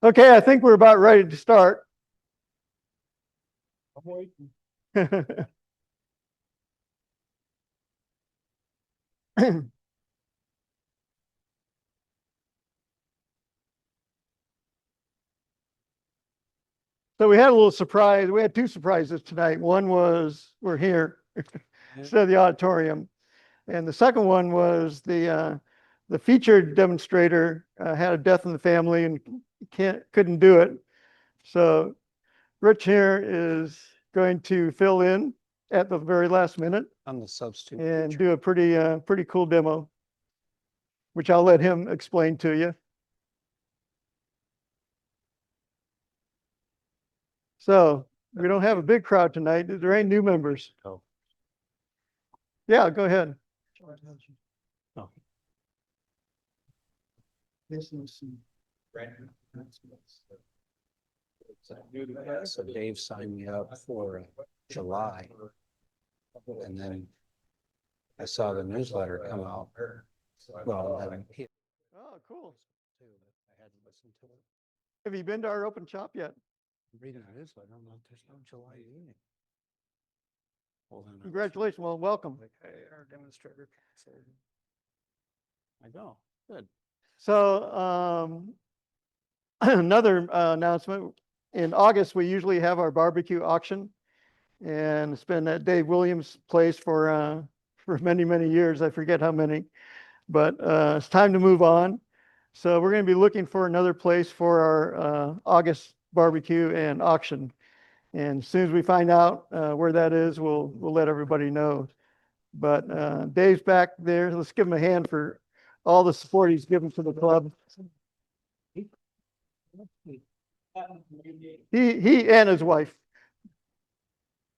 Okay, I think we're about ready to start. I'm waiting. So we had a little surprise. We had two surprises tonight. One was we're here instead of the auditorium. And the second one was the featured demonstrator had a death in the family and couldn't do it. So Rich here is going to fill in at the very last minute I'm the substitute. and do a pretty cool demo, which I'll let him explain to you. So we don't have a big crowd tonight. There ain't new members. Oh. Yeah, go ahead. Oh. So Dave signed me up for July. And then I saw the newsletter come out. Well, then Oh, cool. I had to listen to it. Have you been to our open shop yet? Reading the newsletter, I'm like, there's no July meeting. Well, then I was Congratulations. Well, welcome. like, hey, our demonstrator canceled. I go, good. So another announcement. In August, we usually have our barbecue auction. And it's been at Dave Williams' place for many, many years. I forget how many. But it's time to move on. So we're going to be looking for another place for our August barbecue and auction. And as soon as we find out where that is, we'll let everybody know. But Dave's back there. Let's give him a hand for all the support he's given to the club. He and his wife.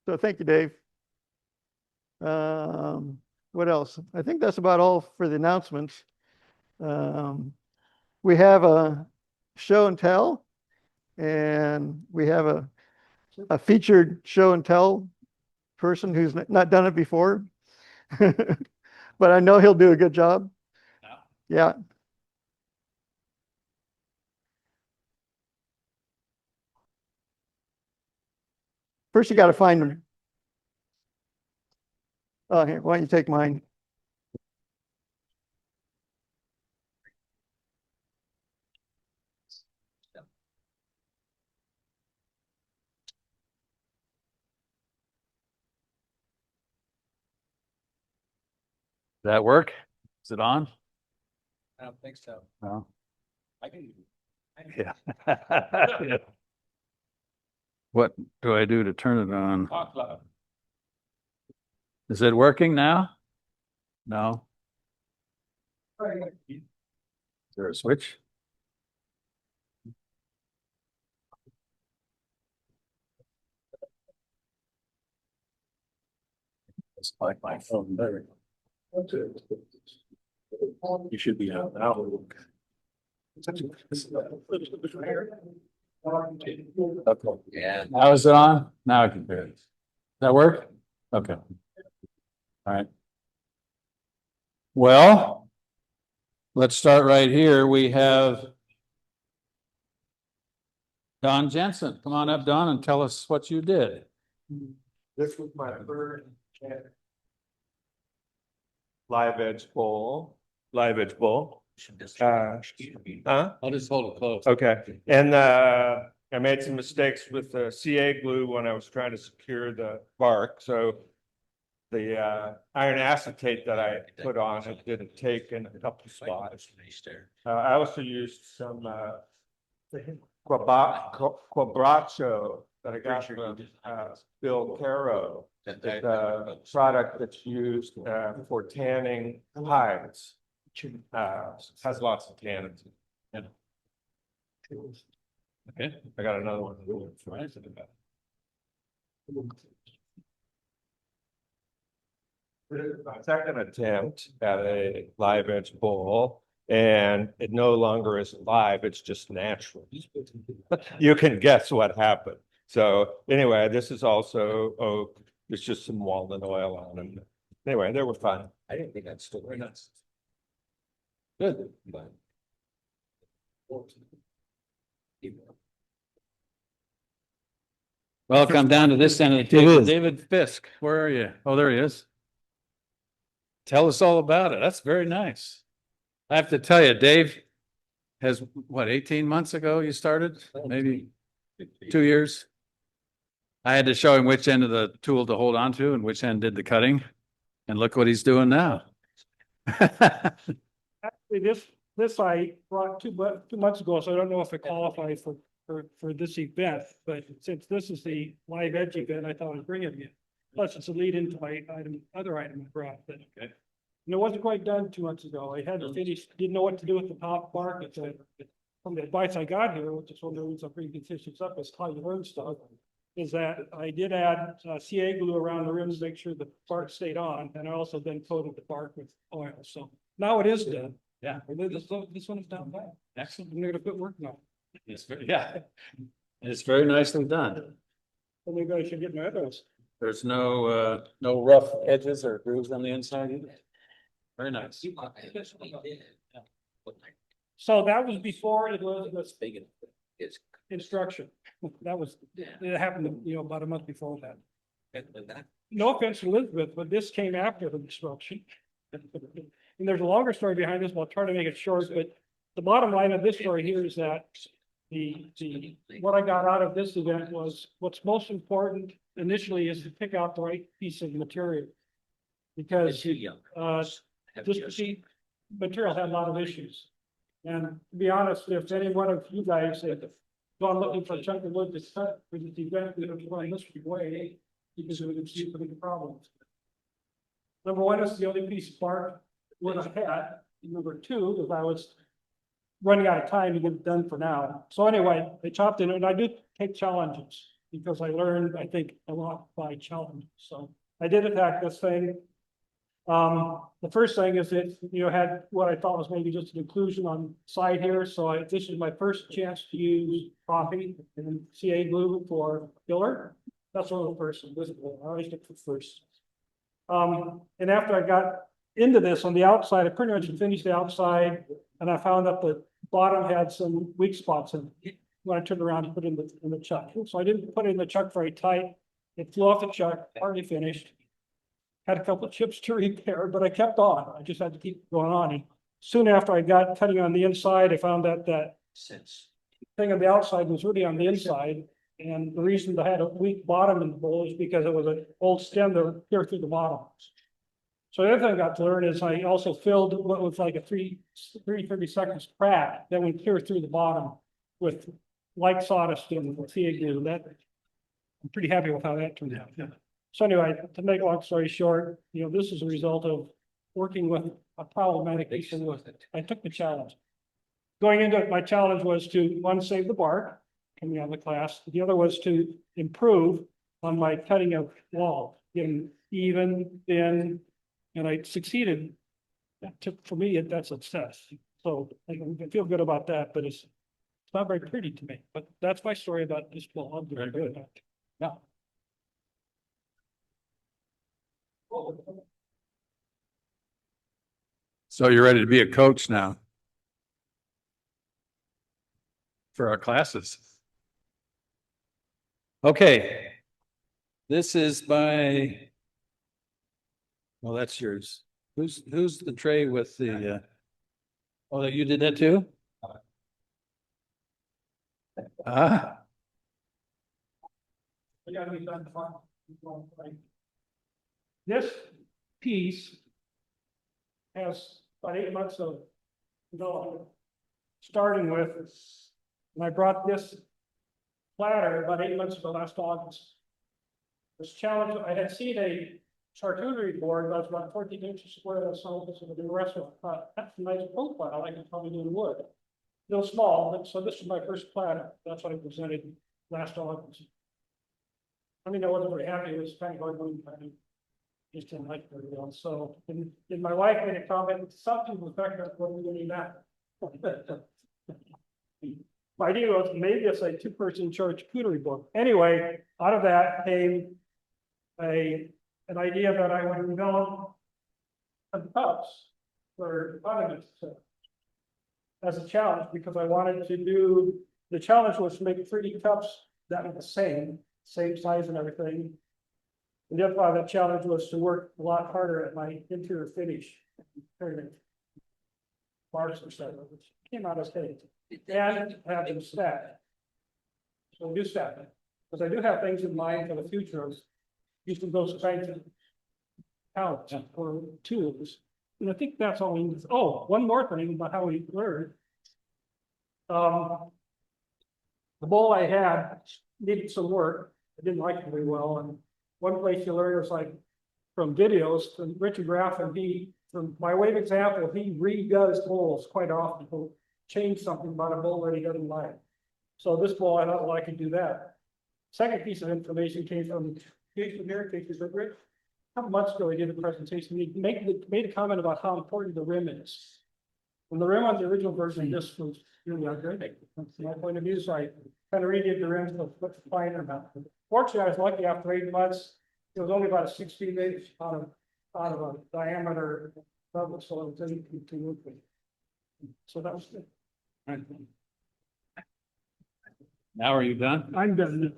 So thank you, Dave. What else? I think that's about all for the announcements. We have a show and tell, and we have a featured show and tell person who's not done it before. But I know he'll do a good job. Yeah. First, you got to find them. Oh, here, why don't you take mine? Does that work? Is it on? I don't think so. No. I can. Yeah. What do I do to turn it on? Talk loud. Is it working now? No. Is there a switch? It's like my phone better. You should be out now. Yeah. Now is it on? Now I can hear it. Does that work? Okay. All right. Well, let's start right here. We have Don Jensen. Come on up, Don, and tell us what you did. This was my third live edge bowl. Huh? I'll just hold it close. Okay, and I made some mistakes with the CA glue when I was trying to secure the bark, so the iron acetate that I put on it didn't take in a couple spots. I also used some quabracho that I got from Bill Caro. It's a product that's used for tanning hides. Has lots of tannins. Okay. I got another one. My second attempt at a live edge bowl, and it no longer is live, it's just natural. You can guess what happened. So anyway, this is also oak. There's just some walnut oil on them. Anyway, they were fun. I didn't think I'd still. Good. Well, come down to this end of the It table. is. David Fisk, where are you? Oh, there he is. Tell us all about it. That's very nice. I have to tell you, Dave has, what, 18 months ago you started? Maybe 2 years? I had to show him which end of the tool to hold on to and which end did the cutting. And look what he's doing now. Actually, this I brought 2 months ago, so I don't know if it qualifies for this event, but since this is the live edge event, I thought I'd bring it in. Plus, it's a lead into my other item I brought, but. Okay. And it wasn't quite done 2 months ago. I had to finish, didn't know what to do with the top bark. From the advice I got here, which is one of the reasons I'm bringing these things up, is how you learn stuff. Is that I did add CA glue around the rims to make sure the bark stayed on, and I also then coated the bark with oil. So now it is done. Yeah. This one is done. Excellent. I'm gonna quit working on it. It's very, yeah. It's very nicely done. So maybe I should get my others. There's no rough edges or grooves on the inside either. Very nice. So that was before it was instruction. That was, it happened, about a month before that. No offense to Elizabeth, but this came after the instruction. And there's a longer story behind this, but I'll try to make it short, but the bottom line of this story here is that what I got out of this event was what's most important initially is to pick out the right piece of material. Because this sheet material had a lot of issues. And to be honest, if any one of you guys had gone looking for a chunk of wood to cut for this event, we would have run this way because we would have seen the problems. Number one is the only piece of bark wood I had. Number two is I was running out of time to get it done for now. So anyway, I chopped it, and I do take challenges because I learned, I think, a lot by challenge. So I did attack this thing. The first thing is it, had what I thought was maybe just an inclusion on side here. So this is my first chance to use coffee and CA glue for filler. That's one of the first visible. I always look for first. And after I got into this on the outside, I pretty much finished the outside, and I found that the bottom had some weak spots in it. When I turned around to put it in the chuck. So I didn't put it in the chuck very tight. It flew off the chuck, hardly finished. Had a couple of chips to repair, but I kept on. I just had to keep going on. And soon after I got cutting on the inside, I found that thing on the outside was really on the inside. And the reason I had a weak bottom in the bowl is because it was an old stem that would peer through the bottom. So the other thing I got to learn is I also filled what was like a 3/32 crack that went clear through the bottom with light sawdust and CA glue. That I'm pretty happy with how that turned out. So anyway, to make a long story short, this is a result of working with a problematic issue. I took the challenge. Going into it, my challenge was to, one, save the bark coming out of the class. The other was to improve on my cutting of wall, getting even, thin, and I succeeded. That took, for me, that's success. So I feel good about that, but it's not very pretty to me. But that's my story about this ball. I'm very good. Yeah. So you're ready to be a coach now for our classes. Okay. This is by, well, that's yours. Who's the tray with the, oh, you did that too? Ah, This piece has about 8 months of development, starting with, and I brought this platter about 8 months ago, last August. This challenge, I had seen a charcuterie board that was about 14 inches square that sold this in a restaurant. That's a nice profile, I can probably do in wood. Still small, so this is my first platter. That's what I presented last August. I mean, I wasn't very happy. It was kind of going, just didn't like it very well. So, and my wife made a comment, something to the fact that what are we doing now? My idea was maybe it's a two-person charcuterie board. Anyway, out of that came an idea that I would develop some cups for condiments as a challenge, because I wanted to do The challenge was to make 3D cups that were the same size and everything. And the other part of that challenge was to work a lot harder at my interior finish. Marks and stuff, which came out okay. And have them stacked. So we'll do stack it, because I do have things in mind for the future of using those kinds of pallets or tools. And I think that's all we need. Oh, one more thing about how we learn. The bowl I had needed some work. I didn't like it very well. And one place you learn was like from videos from Richard Graff, and from my way of example, he redoes bowls quite often. He'll change something about a bowl that he doesn't like. So this bowl, I thought, well, I could do that. Second piece of information came from Jason Merrick, Rich. A couple months ago, he did a presentation. He made a comment about how important the rim is. And the rim on the original version of this was really ugly. From my point of view, so I kind of redid the rim to look finer now. Fortunately, I was lucky after 8 months. It was only about a 16-inch out of a diameter level, so it was easy to work with. So that was good. Now are you done? I'm done.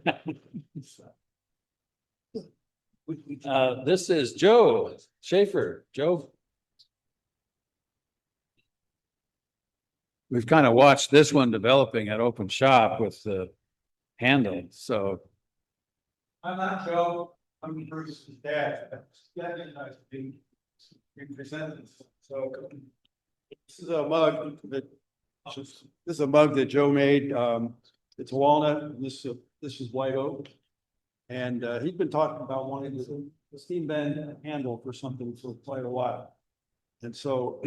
This is Joe Schaefer. Joe. We've kind of watched this one developing at Open Shop with the handle, so. I'm not Joe, I'm Bruce's dad. Yeah, it's nice to be presented. So this is a mug that Joe made. It's a walnut, and this is white oak. And he's been talking about wanting the steam bend handle for something for quite a while. And so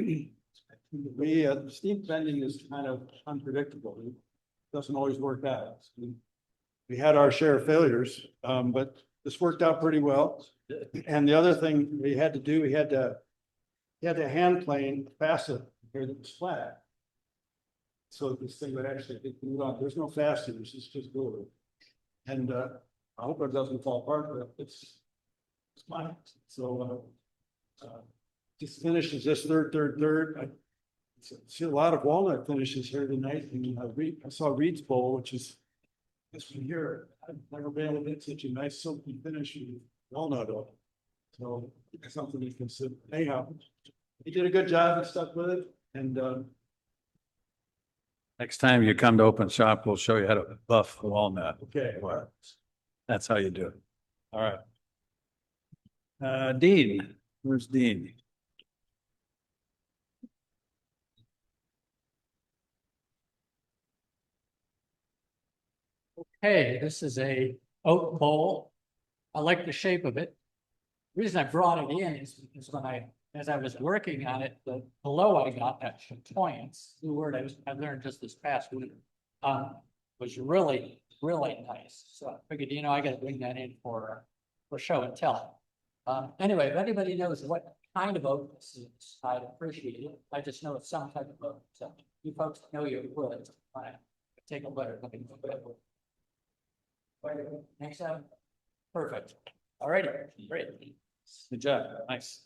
steam bending is kind of unpredictable. It doesn't always work out. We had our share of failures, but this worked out pretty well. And the other thing we had to do, we had to hand plane fasten here that was flat. So this thing would actually get glued on. There's no fasteners, it's just glued. And I hope it doesn't fall apart, but it's fine. So just finishes this third. I see a lot of walnut finishes here tonight. And I saw Reed's bowl, which is this one here. I've never been able to get such a nice silky finish with walnut on it. So it's something you can consider. Anyhow, he did a good job and stuck with it. And Next time you come to Open Shop, we'll show you how to buff walnut. okay. That's how you do it. All right. Dean, where's Dean? Hey, this is a oak bowl. I like the shape of it. The reason I brought it in is because as I was working on it, the glow I got, that chatoyance, the word I learned just this past week, was really, really nice. So I figured, I got to bring that in for show and tell. Anyway, if anybody knows what kind of oak this is, I'd appreciate it. I just know it's some type of oak. So you folks know you would. Take a look. Next up. Perfect. All righty, great. Good job. Nice.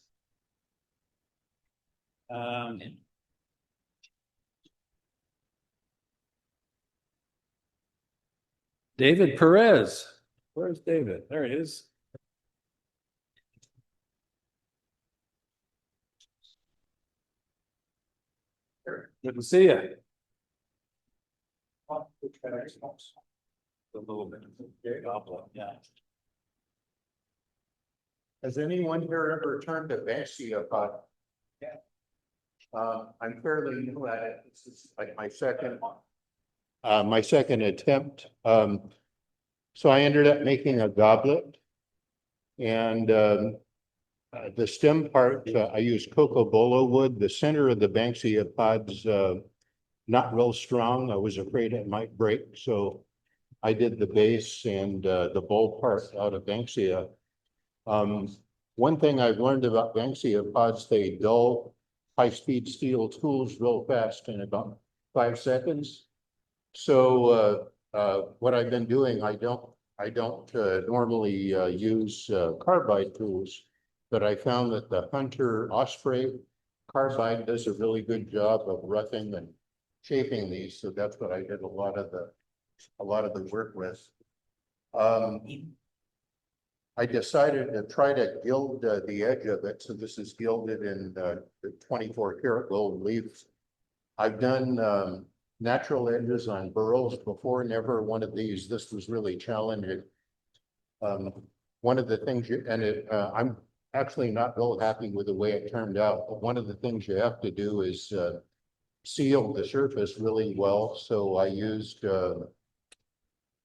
David Perez. Where's David? There he is. Good to see you. A little bit. Yeah. Has anyone here ever turned a Banksia pot? Yeah. I'm fairly new at it. This is like my second attempt. So I ended up making a goblet. And the stem part, I used cocobolo wood. The center of the Banksia pod's not real strong. I was afraid it might break. So I did the base and the bowl part out of Banksia. One thing I've learned about Banksia pods, they dull high-speed steel tools real fast in about 5 seconds. So what I've been doing, I don't normally use carbide tools, but I found that the Hunter Osprey carbide does a really good job of roughing and shaping these. So that's what I did a lot of the a lot of the work with. I decided to try to gild the edge of it. So this is gilded in the 24 karat gold leaf. I've done natural edges on burls before, never one of these. This was really challenging. One of the things I'm actually not real happy with the way it turned out, but one of the things you have to do is seal the surface really well. So I used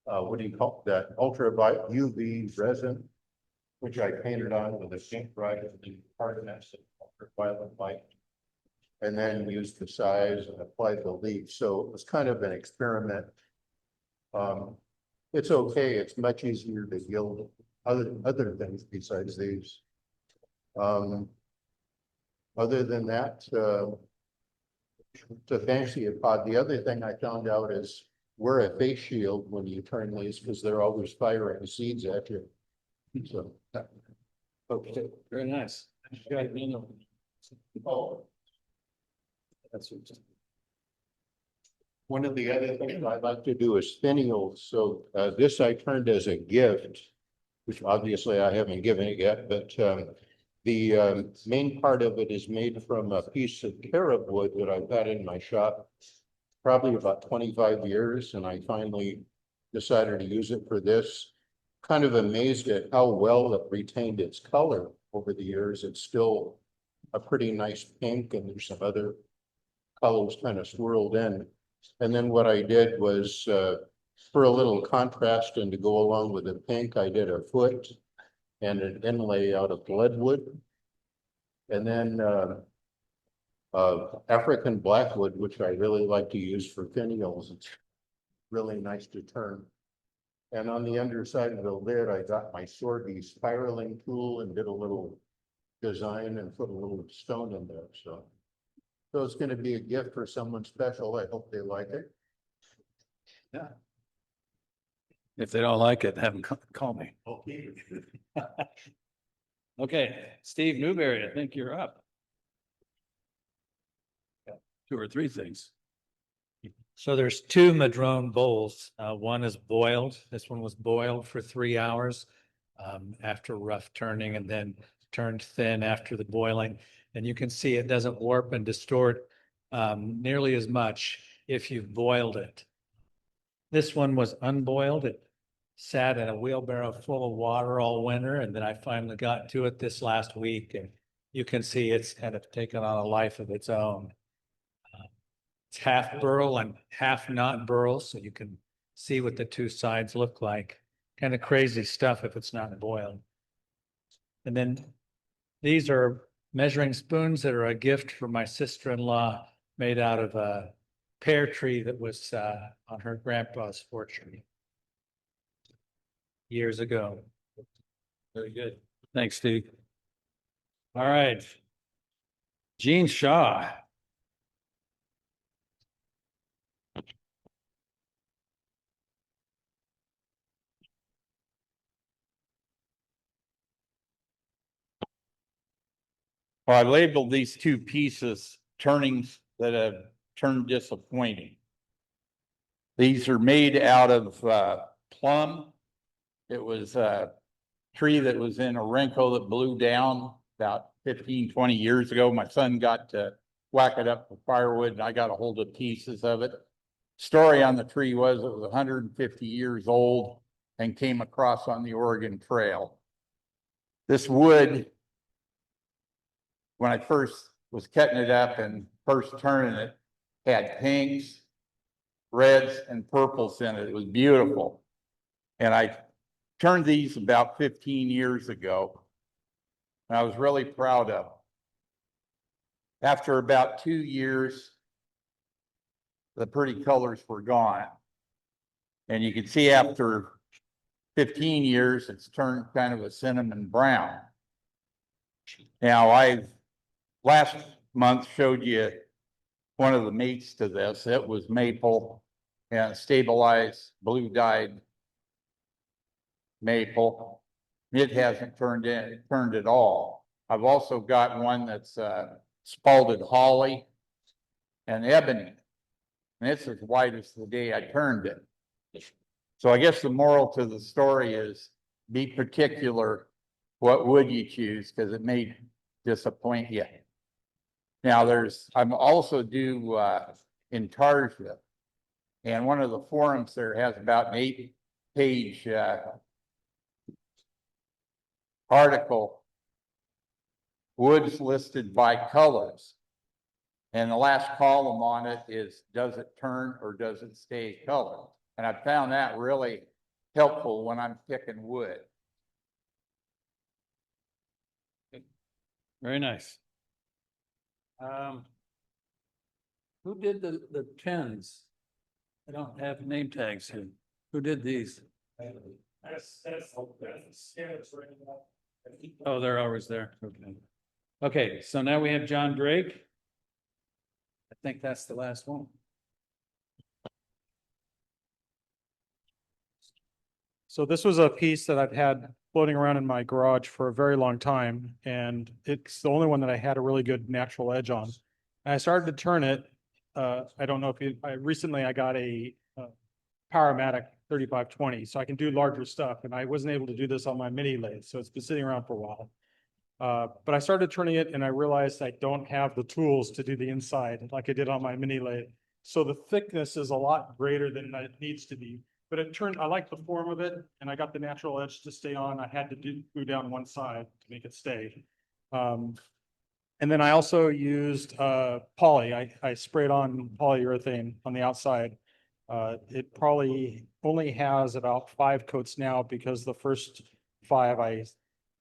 what do you call that? Ultraviolet UV resin, which I painted on with a paintbrush and the hardness of ultraviolet light. And then used the size and applied the leaf. So it was kind of an experiment. It's okay. It's much easier to gild other things besides these. Other than that, it's a fancy pod. The other thing I found out is wear a face shield when you turn these because they're always firing seeds at you. So, Okay, very nice. oh. One of the other things I'd like to do is finials. So this I turned as a gift, which obviously I haven't given it yet, but the main part of it is made from a piece of carob wood that I've had in my shop probably about 25 years, and I finally decided to use it for this. Kind of amazed at how well it retained its color over the years. It's still a pretty nice pink, and there's some other colors kind of swirled in. And then what I did was, for a little contrast and to go along with the pink, I did a foot and an inlay out of leadwood. And then African blackwood, which I really like to use for finials. It's really nice to turn. And on the underside of the lid, I got my Sorby spiraling tool and did a little design and put a little stone in there. So it's going to be a gift for someone special. I hope they like it. Yeah. If they don't like it, have them call me. Okay. Okay, Steve Newberry, I think you're up. 2 or 3 things. So there's 2 madrone bowls. One is boiled. This one was boiled for 3 hours after rough turning, and then turned thin after the boiling. And you can see it doesn't warp and distort nearly as much if you've boiled it. This one was unboiled. It sat in a wheelbarrow full of water all winter, and then I finally got to it this last week, and you can see it's kind of taken on a life of its own. It's half burl and half not burl, so you can see what the 2 sides look like. Kind of crazy stuff if it's not boiled. And then these are measuring spoons that are a gift from my sister-in-law, made out of a pear tree that was on her grandpa's fortune years ago. Very good. Thanks, Steve. All right. Gene Shaw. Well, I labeled these 2 pieces turnings that have turned disappointing. These are made out of plum. It was a tree that was in a wrinkle that blew down about 15, 20 years ago. My son got to whack it up for firewood, and I got a hold of pieces of it. Story on the tree was it was 150 years old and came across on the Oregon Trail. This wood, when I first was cutting it up and first turning it, had pinks, reds, and purples in it. It was beautiful. And I turned these about 15 years ago, and I was really proud of them. After about 2 years, the pretty colors were gone. And you can see after 15 years, it's turned kind of a cinnamon brown. Now, I've last month showed you one of the mates to this. It was maple and stabilized blue dyed maple. It hasn't turned at all. I've also got one that's spalted holly and ebony. And it's as white as the day I turned it. So I guess the moral to the story is be particular what wood you choose because it may disappoint you. Now I'm also due in Tarsia, and one of the forums there has about an 8-page article, woods listed by colors. And the last column on it is, does it turn or does it stay colored? And I found that really helpful when I'm picking wood. Very nice. Who did the pins? I don't have name tags here. Who did these? Oh, they're always there. Okay. Okay, so now we have John Drake. I think that's the last one. So this was a piece that I've had floating around in my garage for a very long time, and it's the only one that I had a really good natural edge on. And I started to turn it. I don't know if you, recently I got a Powermatic 3520, so I can do larger stuff, and I wasn't able to do this on my mini lathe, so it's been sitting around for a while. But I started turning it and I realized I don't have the tools to do the inside like I did on my mini lathe. So the thickness is a lot greater than it needs to be. But it turned, I like the form of it, and I got the natural edge to stay on. I had to glue down one side to make it stay. And then I also used poly. I sprayed on polyurethane on the outside. It probably only has about 5 coats now because the first 5 I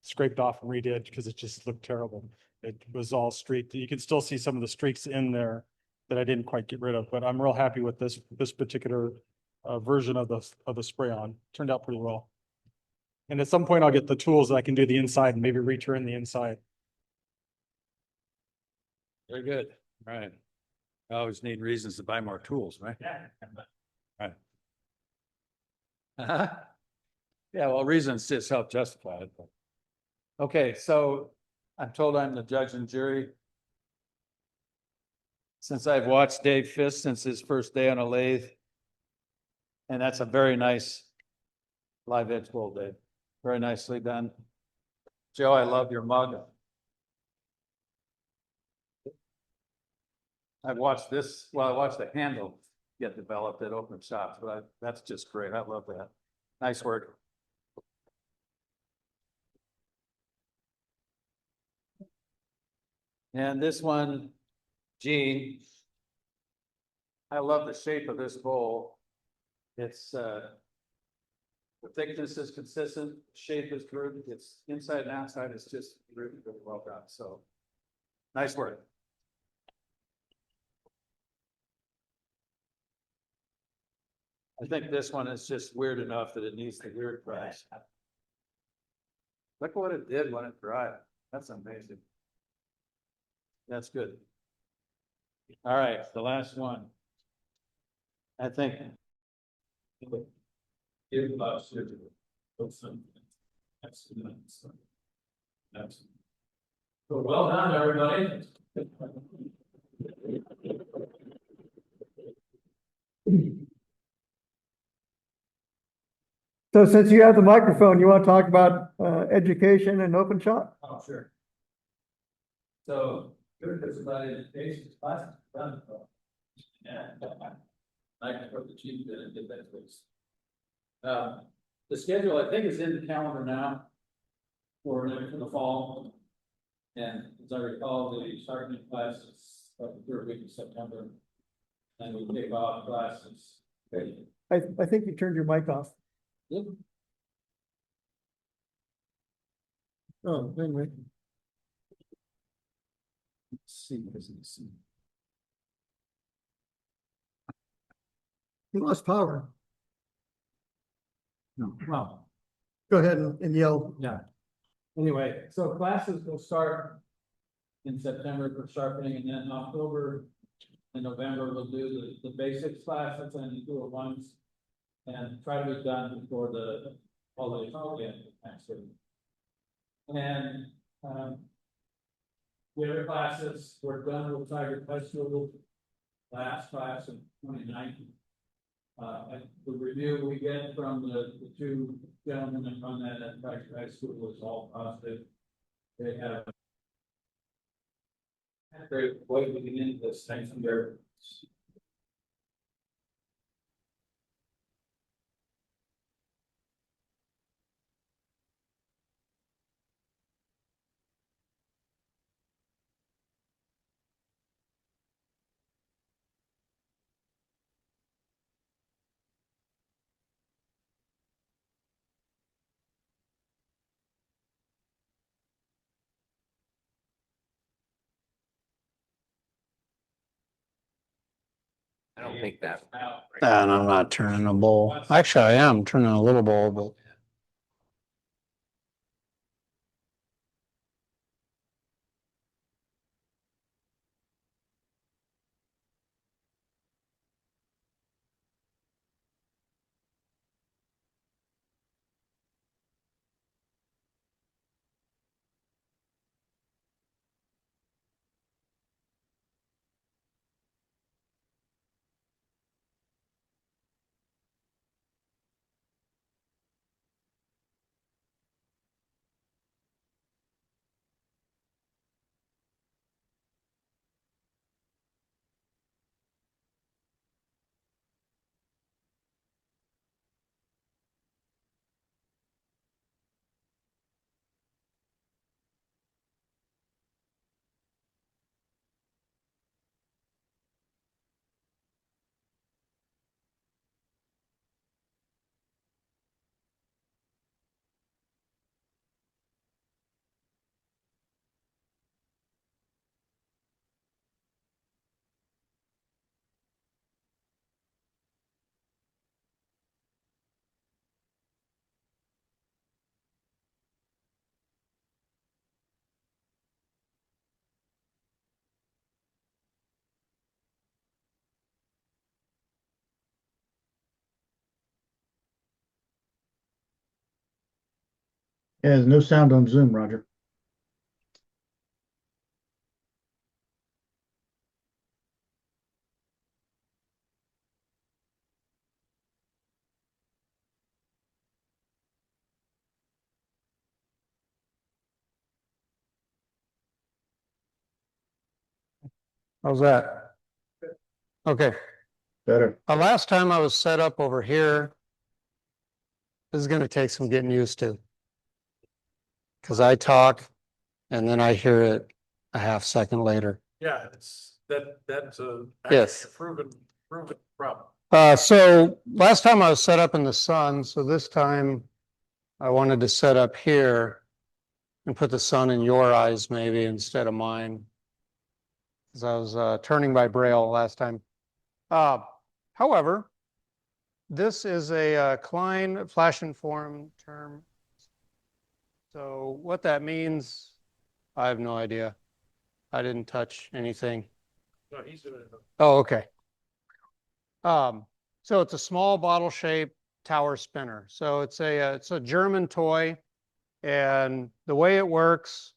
scraped off and redid because it just looked terrible. It was all streaked. You can still see some of the streaks in there that I didn't quite get rid of, but I'm real happy with this particular version of the spray on. Turned out pretty well. And at some point I'll get the tools that I can do the inside and maybe return the inside. Very good. All right. I always need reasons to buy more tools, right? Right. Yeah, well, reasons just help justify it. But. Okay, so I'm told I'm the judge and jury. Since I've watched Dave Fisk since his first day on a lathe. And that's a very nice live edge bowl, Dave. Very nicely done. Joe, I love your mug. I've watched this, well, I watched the handle get developed at Open Shops, but that's just great. I love that. Nice work. And this one, Gene, I love the shape of this bowl. It's the thickness is consistent, shape is good. It's inside and outside. It's just really, really well done. So nice work. I think this one is just weird enough that it needs the weird price. Look what it did when it dried. That's amazing. That's good. All right, the last one. I think. Well done, everybody. So since you have the microphone, you want to talk about education and open shop? Oh, sure. So, good because about education class done. Yeah. I can put the chief in and get that fixed. The schedule, I think, is in the calendar now for the fall. And as I recall, the starting classes the 3rd week of September. And we kick off classes. I think you turned your mic off. Yep. Oh, anyway. Let's see. You lost power. No, well. Go ahead and yell. Yeah. Anyway, so classes will start in September for sharpening, and then October and November we'll do the basics classes and the 201s, and try to be done before the holiday weekend next week. And the other classes were done with Tiger Festival last class in 2019. The review we get from the two gentlemen that run that at Turmkreisel High School was all positive. They have a great way to get into this thing from there. I don't think that. And I'm not turning a bowl. Actually, I am turning a little bowl, but. Yeah, there's no sound on Zoom, Roger. How's that? Okay. Better. The last time I was set up over here. This is gonna take some getting used to. Cause I talk and then I hear it a half second later. Yeah, that's a. Yes. Proven problem. So last time I was set up in the sun, so this time I wanted to set up here and put the sun in your eyes maybe instead of mine. Cause I was turning by braille last time. However, this is a Klein flash inform term. So what that means, I have no idea. I didn't touch anything. No, he's doing it. Oh, okay. So it's a small bottle shaped tower spinner. So it's a German toy, and the way it works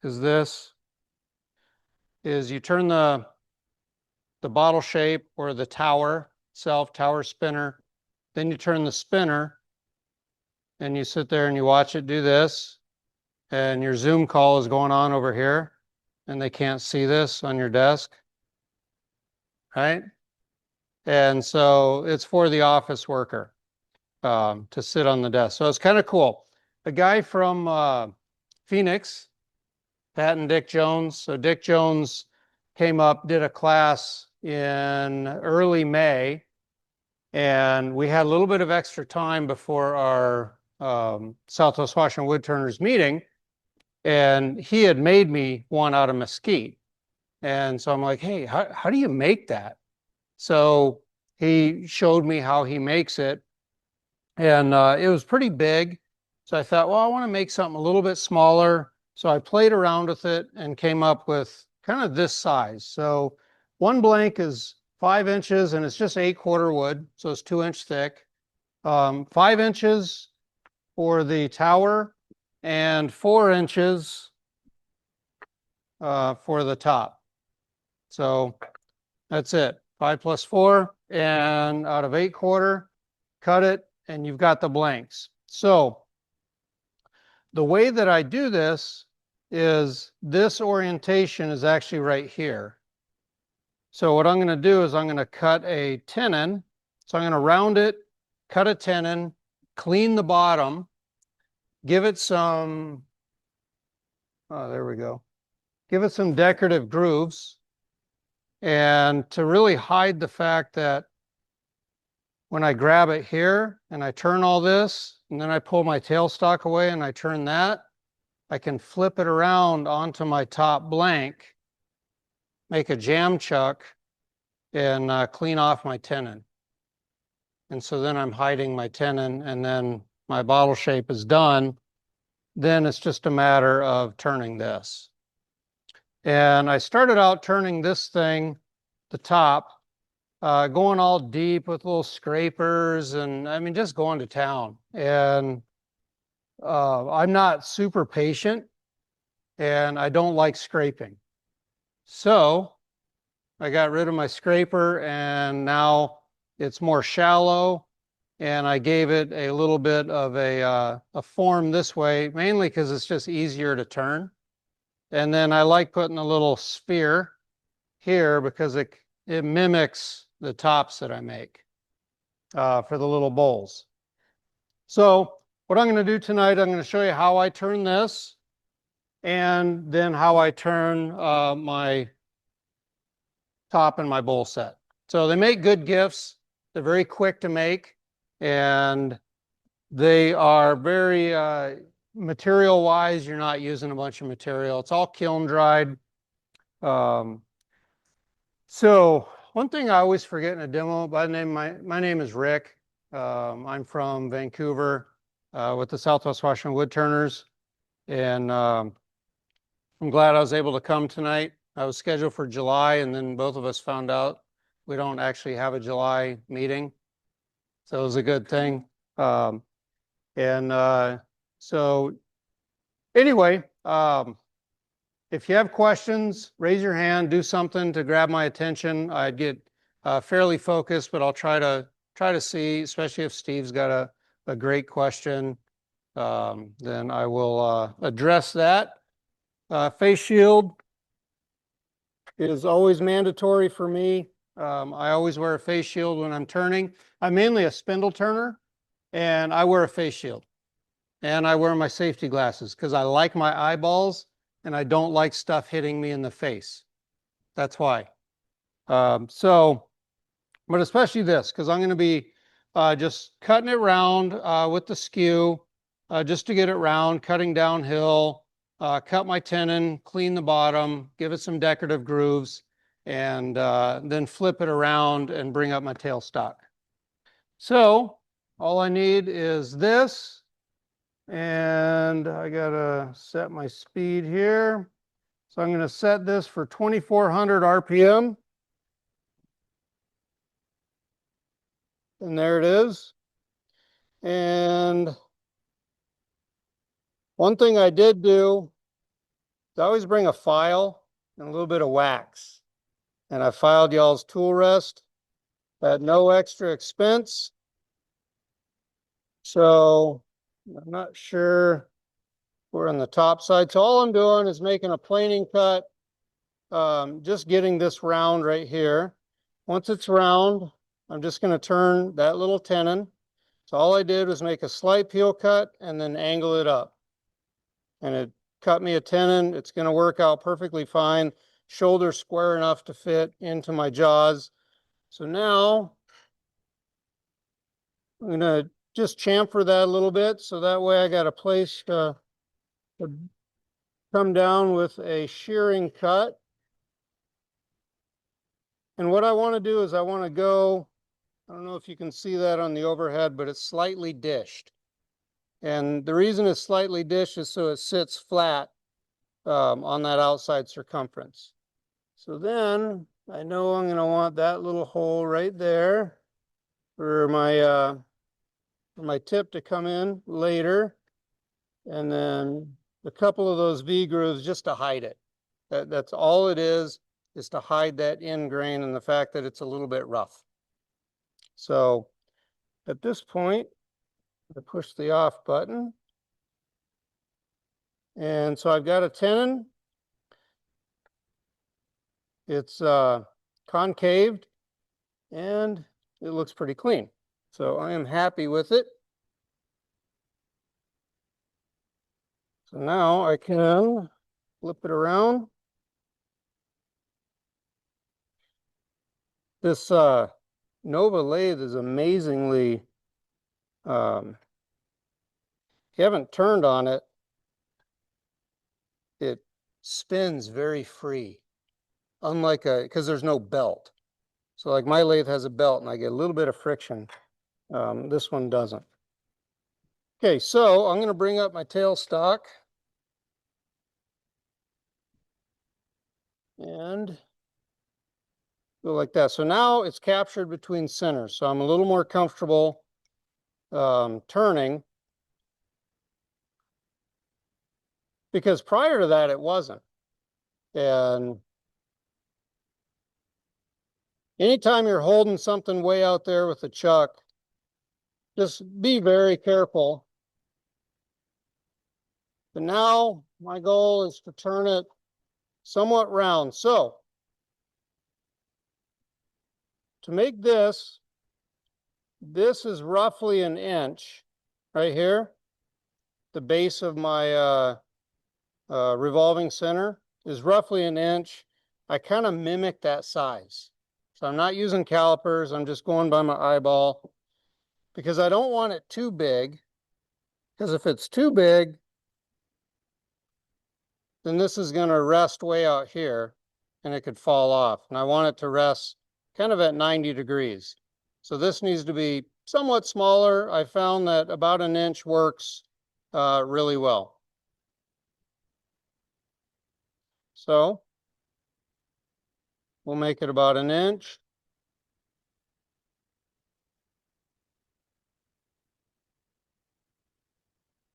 is this: is you turn the bottle shape or the tower itself, tower spinner, then you turn the spinner, and you sit there and you watch it do this, and your Zoom call is going on over here, and they can't see this on your desk. Right? And so it's for the office worker to sit on the desk. So it's kind of cool. A guy from Phoenix, Pat and Dick Jones. So Dick Jones came up, did a class in early May, and we had a little bit of extra time before our Southwest Washington Woodturners meeting, and he had made me one out of mesquite. And so I'm like, hey, how do you make that? So he showed me how he makes it, and it was pretty big. So I thought, well, I want to make something a little bit smaller. So I played around with it and came up with kind of this size. So one blank is 5 inches and it's just 8-quarter wood. So it's 2-inch thick. 5 inches for the tower and 4 inches for the top. So that's it. 5+4, and out of 8/4, cut it, and you've got the blanks. So the way that I do this is this orientation is actually right here. So what I'm going to do is I'm going to cut a tenon. So I'm going to round it, cut a tenon, clean the bottom, give it some, oh, there we go. Give it some decorative grooves. And to really hide the fact that when I grab it here and I turn all this, and then I pull my tailstock away and I turn that, I can flip it around onto my top blank, make a jam chuck, and clean off my tenon. And so then I'm hiding my tenon, and then my bottle shape is done. Then it's just a matter of turning this. And I started out turning this thing, the top, going all deep with little scrapers, and I mean, just going to town. And I'm not super patient, and I don't like scraping. So I got rid of my scraper, and now it's more shallow, and I gave it a little bit of a form this way, mainly because it's just easier to turn. And then I like putting a little sphere here because it mimics the tops that I make for the little bowls. So what I'm going to do tonight, I'm going to show you how I turn this, and then how I turn my top and my bowl set. So they make good gifts. They're very quick to make, and they are very material wise. You're not using a bunch of material. It's all kiln dried. So one thing I always forget in a demo, by the name, my name is Rick. I'm from Vancouver with the Southwest Washington Woodturners, and I'm glad I was able to come tonight. I was scheduled for July, and then both of us found out we don't actually have a July meeting. So it was a good thing. So anyway, if you have questions, raise your hand, do something to grab my attention. I'd get fairly focused, but I'll try to see, especially if Steve's got a great question, then I will address that. Face shield is always mandatory for me. I always wear a face shield when I'm turning. I'm mainly a spindle turner, and I wear a face shield. And I wear my safety glasses because I like my eyeballs, and I don't like stuff hitting me in the face. That's why. But especially this, because I'm going to be just cutting it round with the skew, just to get it round, cutting downhill, cut my tenon, clean the bottom, give it some decorative grooves, and then flip it around and bring up my tailstock. So all I need is this. And I gotta set my speed here. So I'm going to set this for 2400 RPM. And there it is. And one thing I did do is I always bring a file and a little bit of wax. And I filed y'all's tool rest at no extra expense. So I'm not sure we're on the top side. So all I'm doing is making a planing cut, just getting this round right here. Once it's round, I'm just going to turn that little tenon. So all I did was make a slight peel cut and then angle it up. And it cut me a tenon. It's going to work out perfectly fine. Shoulder square enough to fit into my jaws. So now I'm going to just chamfer that a little bit, so that way I got a place to come down with a shearing cut. And what I want to do is I want to go, I don't know if you can see that on the overhead, but it's slightly dished. And the reason it's slightly dished is so it sits flat on that outside circumference. So then I know I'm going to want that little hole right there for my tip to come in later, and then a couple of those V grooves just to hide it. That's all it is. is to hide that end grain and the fact that it's a little bit rough. So at this point, I push the off button. And so I've got a tenon. It's concaved and it looks pretty clean. So I am happy with it. So now I can flip it around. This Nova lathe is amazingly, if you haven't turned on it, it spins very free. Unlike because there's no belt. So like my lathe has a belt and I get a little bit of friction. This one doesn't. Okay, so I'm going to bring up my tailstock. And go like that. So now it's captured between centers. So I'm a little more comfortable turning. Because prior to that, it wasn't. And anytime you're holding something way out there with a chuck, just be very careful. But now my goal is to turn it somewhat round. So to make this is roughly an inch right here. The base of my revolving center is roughly an inch. I kind of mimic that size. So I'm not using calipers. I'm just going by my eyeball because I don't want it too big. Because if it's too big, then this is going to rest way out here and it could fall off. And I want it to rest kind of at 90 degrees. So this needs to be somewhat smaller. I found that about an inch works really well. So we'll make it about an inch.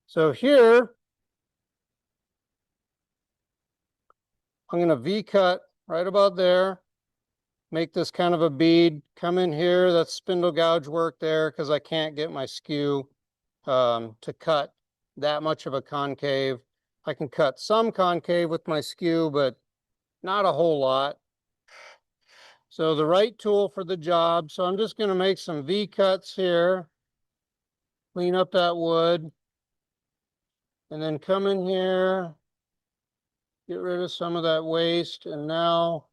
So here, I'm going to V-cut right about there, make this kind of a bead, come in here, that's spindle gouge work there because I can't get my skew to cut that much of a concave. I can cut some concave with my skew, but not a whole lot. So the right tool for the job. So I'm just going to make some V-cuts here, clean up that wood, and then come in here, get rid of some of that waste, and now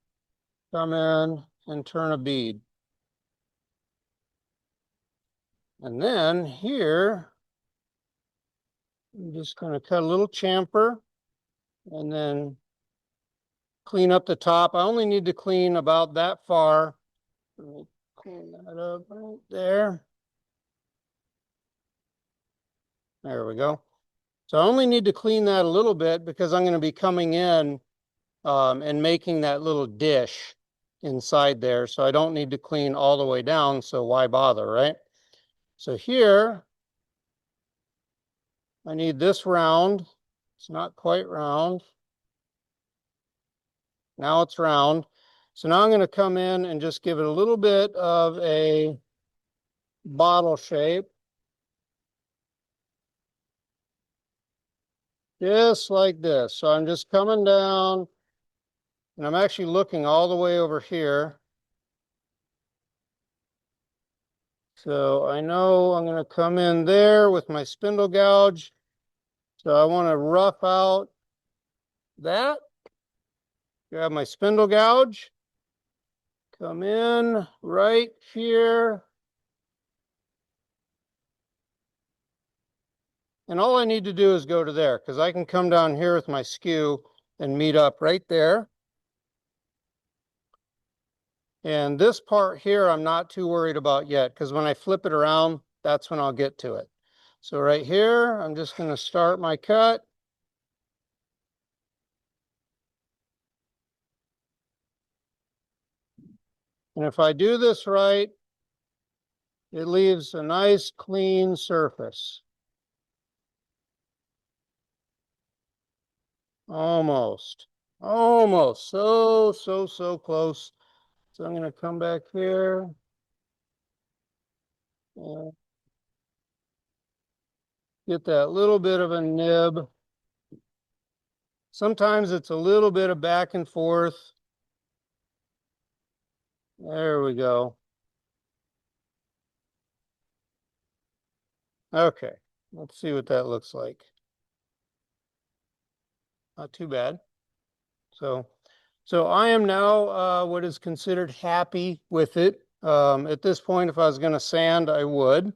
come in and turn a bead. And then here, I'm just going to cut a little chamfer and then clean up the top. I only need to clean about that far. Let me clean that up right there. There we go. So I only need to clean that a little bit because I'm going to be coming in and making that little dish inside there. So I don't need to clean all the way down. So why bother, right? So here, I need this round. It's not quite round. Now it's round. So now I'm going to come in and just give it a little bit of a bottle shape. Just like this. So I'm just coming down and I'm actually looking all the way over here. So I know I'm going to come in there with my spindle gouge. So I want to rough out that. Grab my spindle gouge. Come in right here. And all I need to do is go to there because I can come down here with my skew and meet up right there. And this part here, I'm not too worried about yet because when I flip it around, that's when I'll get to it. So right here, I'm just going to start my cut. And if I do this right, it leaves a nice clean surface. Almost. Almost, so close. So I'm gonna come back here. and Get that little bit of a nib. Sometimes it's a little bit of back and forth. There we go. Okay, let's see what that looks like. Not too bad. So I am now what is considered happy with it. At this point, if I was going to sand, I would,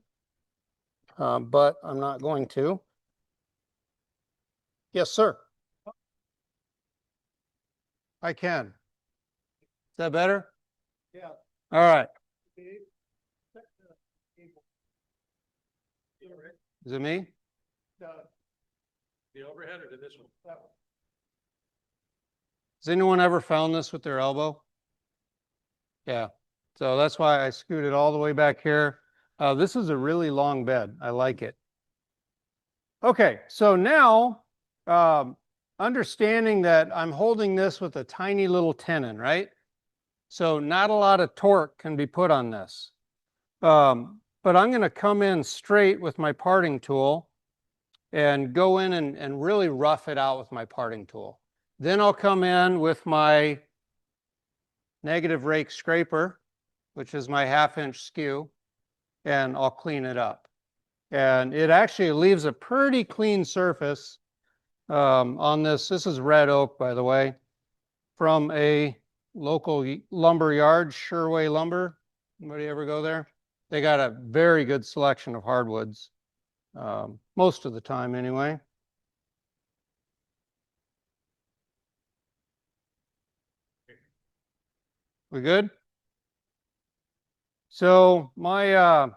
but I'm not going to. Yes, sir. I can. Is that better? Yeah. All right. Is it me? The overhead or this one? Has anyone ever found this with their elbow? Yeah. So that's why I scooted all the way back here. This is a really long bed. I like it. Okay, so now understanding that I'm holding this with a tiny little tenon, right? So not a lot of torque can be put on this. But I'm going to come in straight with my parting tool and go in and really rough it out with my parting tool. Then I'll come in with my negative rake scraper, which is my 1/2-inch skew, and I'll clean it up. And it actually leaves a pretty clean surface on this. This is red oak, by the way, from a local lumber yard, Sherway Lumber. Anybody ever go there? They got a very good selection of hardwoods, most of the time anyway. We good? So my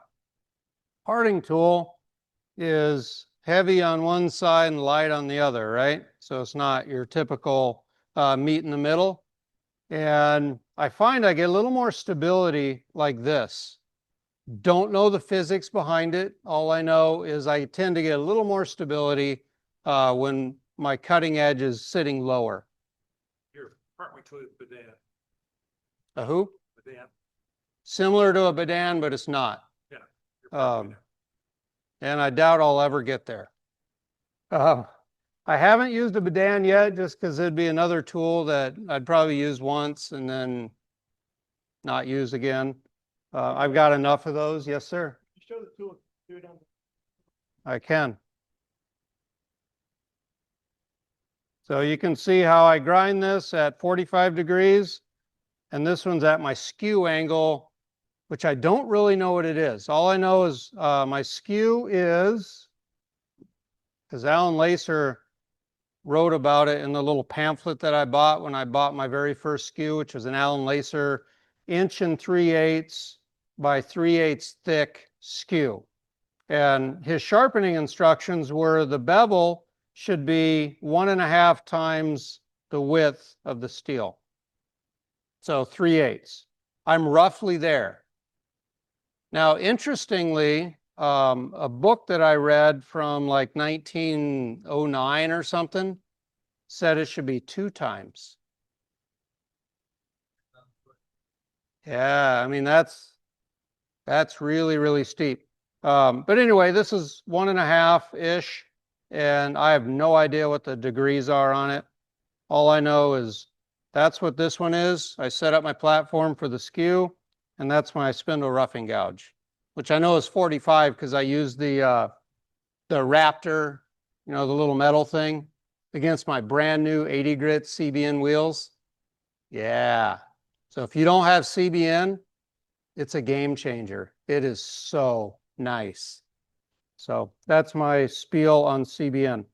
parting tool is heavy on one side and light on the other, right? So it's not your typical meet in the middle. And I find I get a little more stability like this. Don't know the physics behind it. All I know is I tend to get a little more stability when my cutting edge is sitting lower. You're partly to the Badan. A who? Badan. Similar to a Badan, but it's not. Yeah. You're partly And I doubt I'll ever get there. I haven't used a Badan yet just because it'd be another tool that I'd probably use once and then not use again. I've got enough of those. Yes, sir. Show the tool. Do it on. I can. So you can see how I grind this at 45 degrees, and this one's at my skew angle, which I don't really know what it is. All I know is my skew is, because Alan Lacer wrote about it in the little pamphlet that I bought when I bought my very first skew, which was an Alan Lacer 1 3/8 by 3/8 thick skew. And his sharpening instructions were the bevel should be 1.5 times the width of the steel. So 3/8. I'm roughly there. Now, interestingly, a book that I read from like 1909 or something said it should be 2 times. Yeah, I mean, that's really, really steep. But anyway, this is 1.5-ish, and I have no idea what the degrees are on it. All I know is that's what this one is. I set up my platform for the skew, and that's my spindle roughing gouge, which I know is 45 because I used the Raptor, you know, the little metal thing, against my brand new 80 grit CBN wheels. Yeah. So if you don't have CBN, it's a game changer. It is so nice. So that's my spiel on CBN.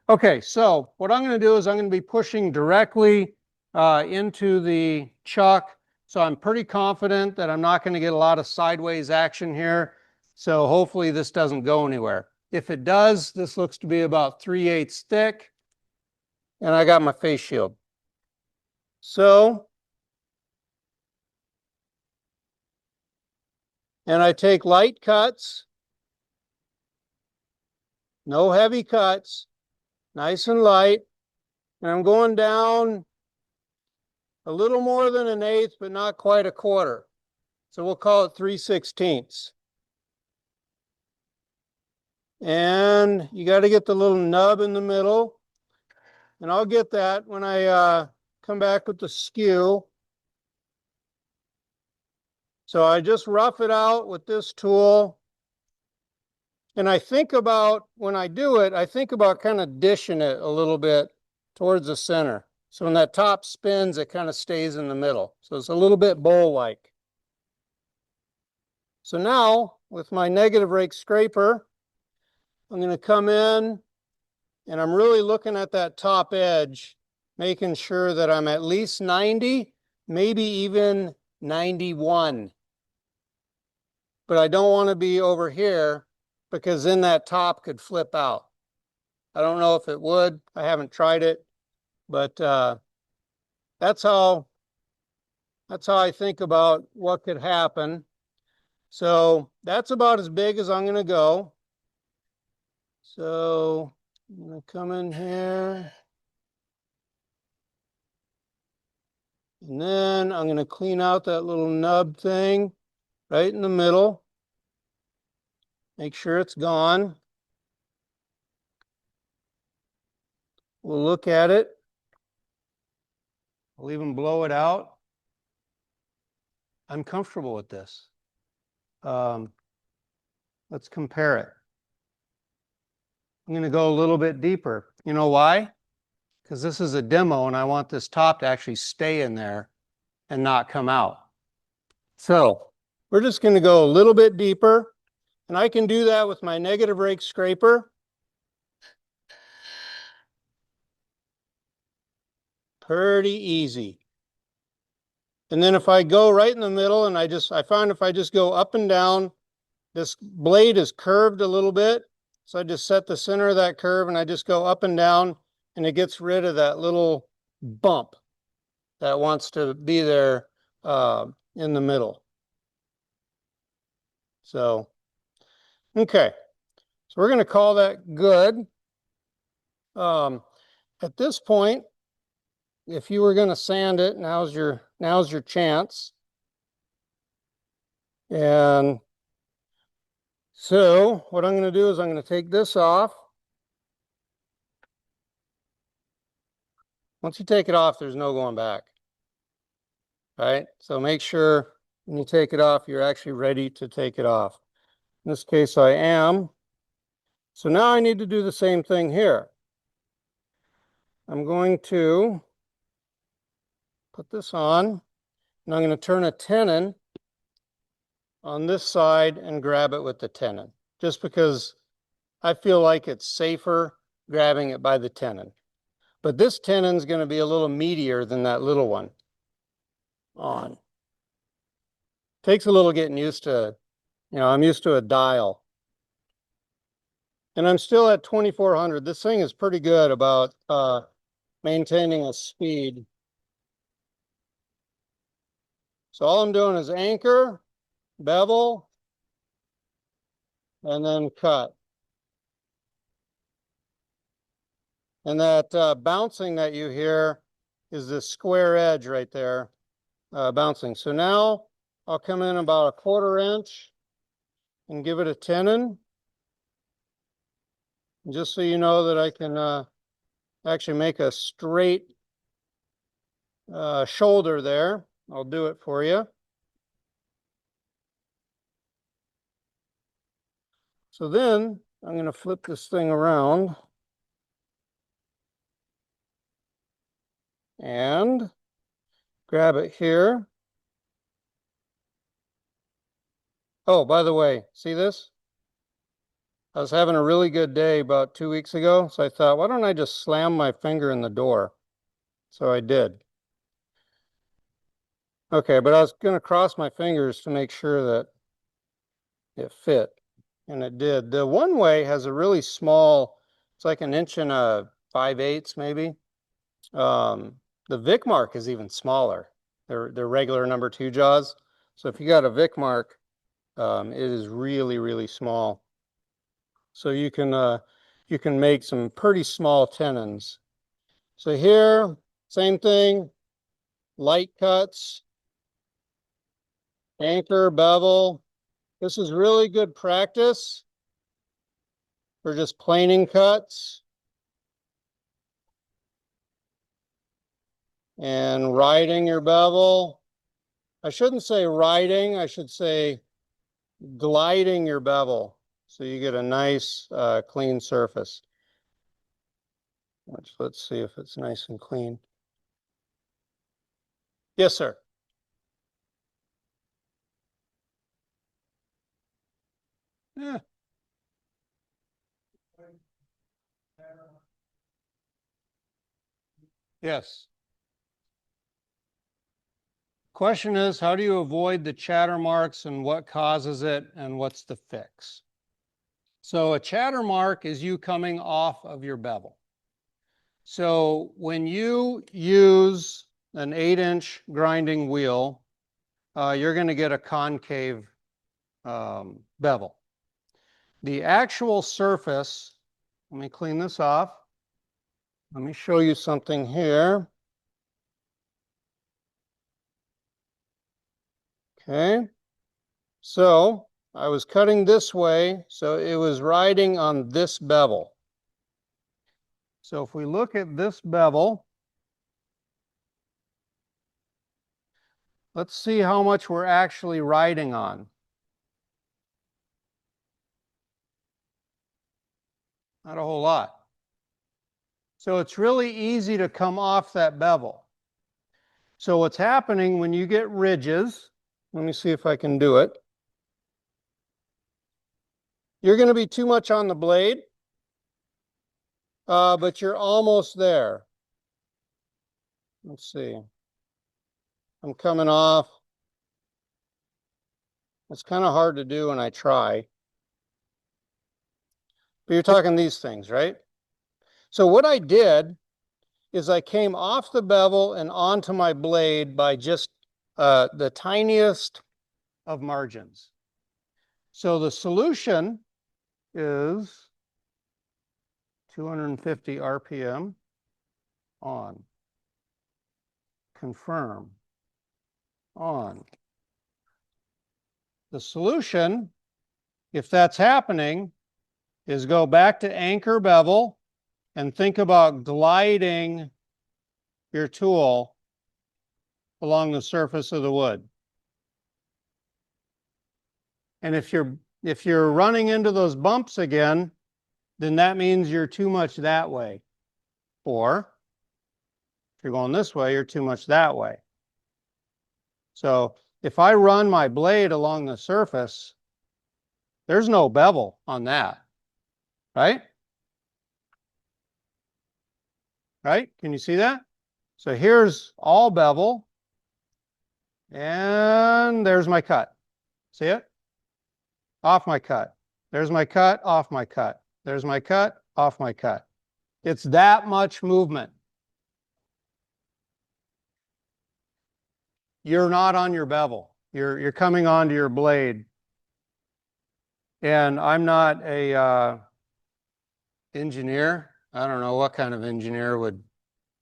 Okay, so what I'm going to do is I'm going to be pushing directly into the chuck. So I'm pretty confident that I'm not going to get a lot of sideways action here. So hopefully this doesn't go anywhere. If it does, this looks to be about 3/8 thick. And I got my face shield. So, and I take light cuts, no heavy cuts, nice and light. And I'm going down a little more than an eighth, but not quite a quarter. So we'll call it 3/16. And you got to get the little nub in the middle. And I'll get that when I come back with the skew. So I just rough it out with this tool. And I think about, when I do it, I think about kind of dishing it a little bit towards the center. So when that top spins, it kind of stays in the middle. So it's a little bit bowl-like. So now, with my negative rake scraper, I'm going to come in and I'm really looking at that top edge, making sure that I'm at least 90, maybe even 91. But I don't want to be over here because then that top could flip out. I don't know if it would. I haven't tried it, but that's how I think about what could happen. So that's about as big as I'm going to go. So I'm going to come in here. And then I'm going to clean out that little nub thing right in the middle. Make sure it's gone. We'll look at it. We'll even blow it out. I'm comfortable with this. Let's compare it. I'm going to go a little bit deeper. You know why? Because this is a demo and I want this top to actually stay in there and not come out. So we're just going to go a little bit deeper, and I can do that with my negative rake scraper. Pretty easy. And then if I go right in the middle and I find if I just go up and down, this blade is curved a little bit. So I just set the center of that curve and I just go up and down, and it gets rid of that little bump that wants to be there in the middle. So, okay. So we're going to call that good. At this point, if you were going to sand it, now's your chance. And so what I'm going to do is I'm going to take this off. Once you take it off, there's no going back. Right? So make sure when you take it off, you're actually ready to take it off. In this case, I am. So now I need to do the same thing here. I'm going to put this on, and I'm going to turn a tenon on this side and grab it with the tenon, just because I feel like it's safer grabbing it by the tenon. But this tenon is going to be a little meatier than that little one on. Takes a little getting used to, I'm used to a dial. And I'm still at 2400. This thing is pretty good about maintaining a speed. So all I'm doing is anchor, bevel, and then cut. And that bouncing that you hear is this square edge right there bouncing. So now I'll come in about 1/4 inch and give it a tenon. Just so you know that I can actually make a straight shoulder there. I'll do it for you. So then I'm going to flip this thing around and grab it here. Oh, by the way, see this? I was having a really good day about 2 weeks ago, so I thought, why don't I just slam my finger in the door? So I did. Okay, but I was going to cross my fingers to make sure that it fit, and it did. The one way has a really small, it's like 1 5/8 maybe. The Vic mark is even smaller. They're regular number 2 jaws. So if you got a Vic mark, it is really, really small. So you can make some pretty small tenons. So here, same thing. light cuts, anchor, bevel. This is really good practice for just planing cuts. And riding your bevel. I shouldn't say riding, I should say gliding your bevel. So you get a nice clean surface. Let's see if it's nice and clean. Yes, sir. Yeah. Yes. Question is, how do you avoid the chatter marks and what causes it and what's the fix? So a chatter mark is you coming off of your bevel. So when you use an 8-inch grinding wheel, you're going to get a concave bevel. The actual surface, let me clean this off. Let me show you something here. Okay, so I was cutting this way, so it was riding on this bevel. So if we look at this bevel, let's see how much we're actually riding on. Not a whole lot. So it's really easy to come off that bevel. So what's happening when you get ridges, let me see if I can do it. You're going to be too much on the blade, but you're almost there. Let's see. I'm coming off. It's kind of hard to do when I try. But you're talking these things, right? So what I did is I came off the bevel and onto my blade by just the tiniest of margins. So the solution is 250 RPM on. Confirm. On. The solution, if that's happening, is go back to anchor bevel and think about gliding your tool along the surface of the wood. And if you're running into those bumps again, then that means you're too much that way. Or if you're going this way, you're too much that way. So if I run my blade along the surface, there's no bevel on that, right? Right? Can you see that? So here's all bevel, and there's my cut. See it? Off my cut. There's my cut, off my cut. There's my cut, off my cut. It's that much movement. You're not on your bevel. You're coming onto your blade. And I'm not a engineer. I don't know what kind of engineer would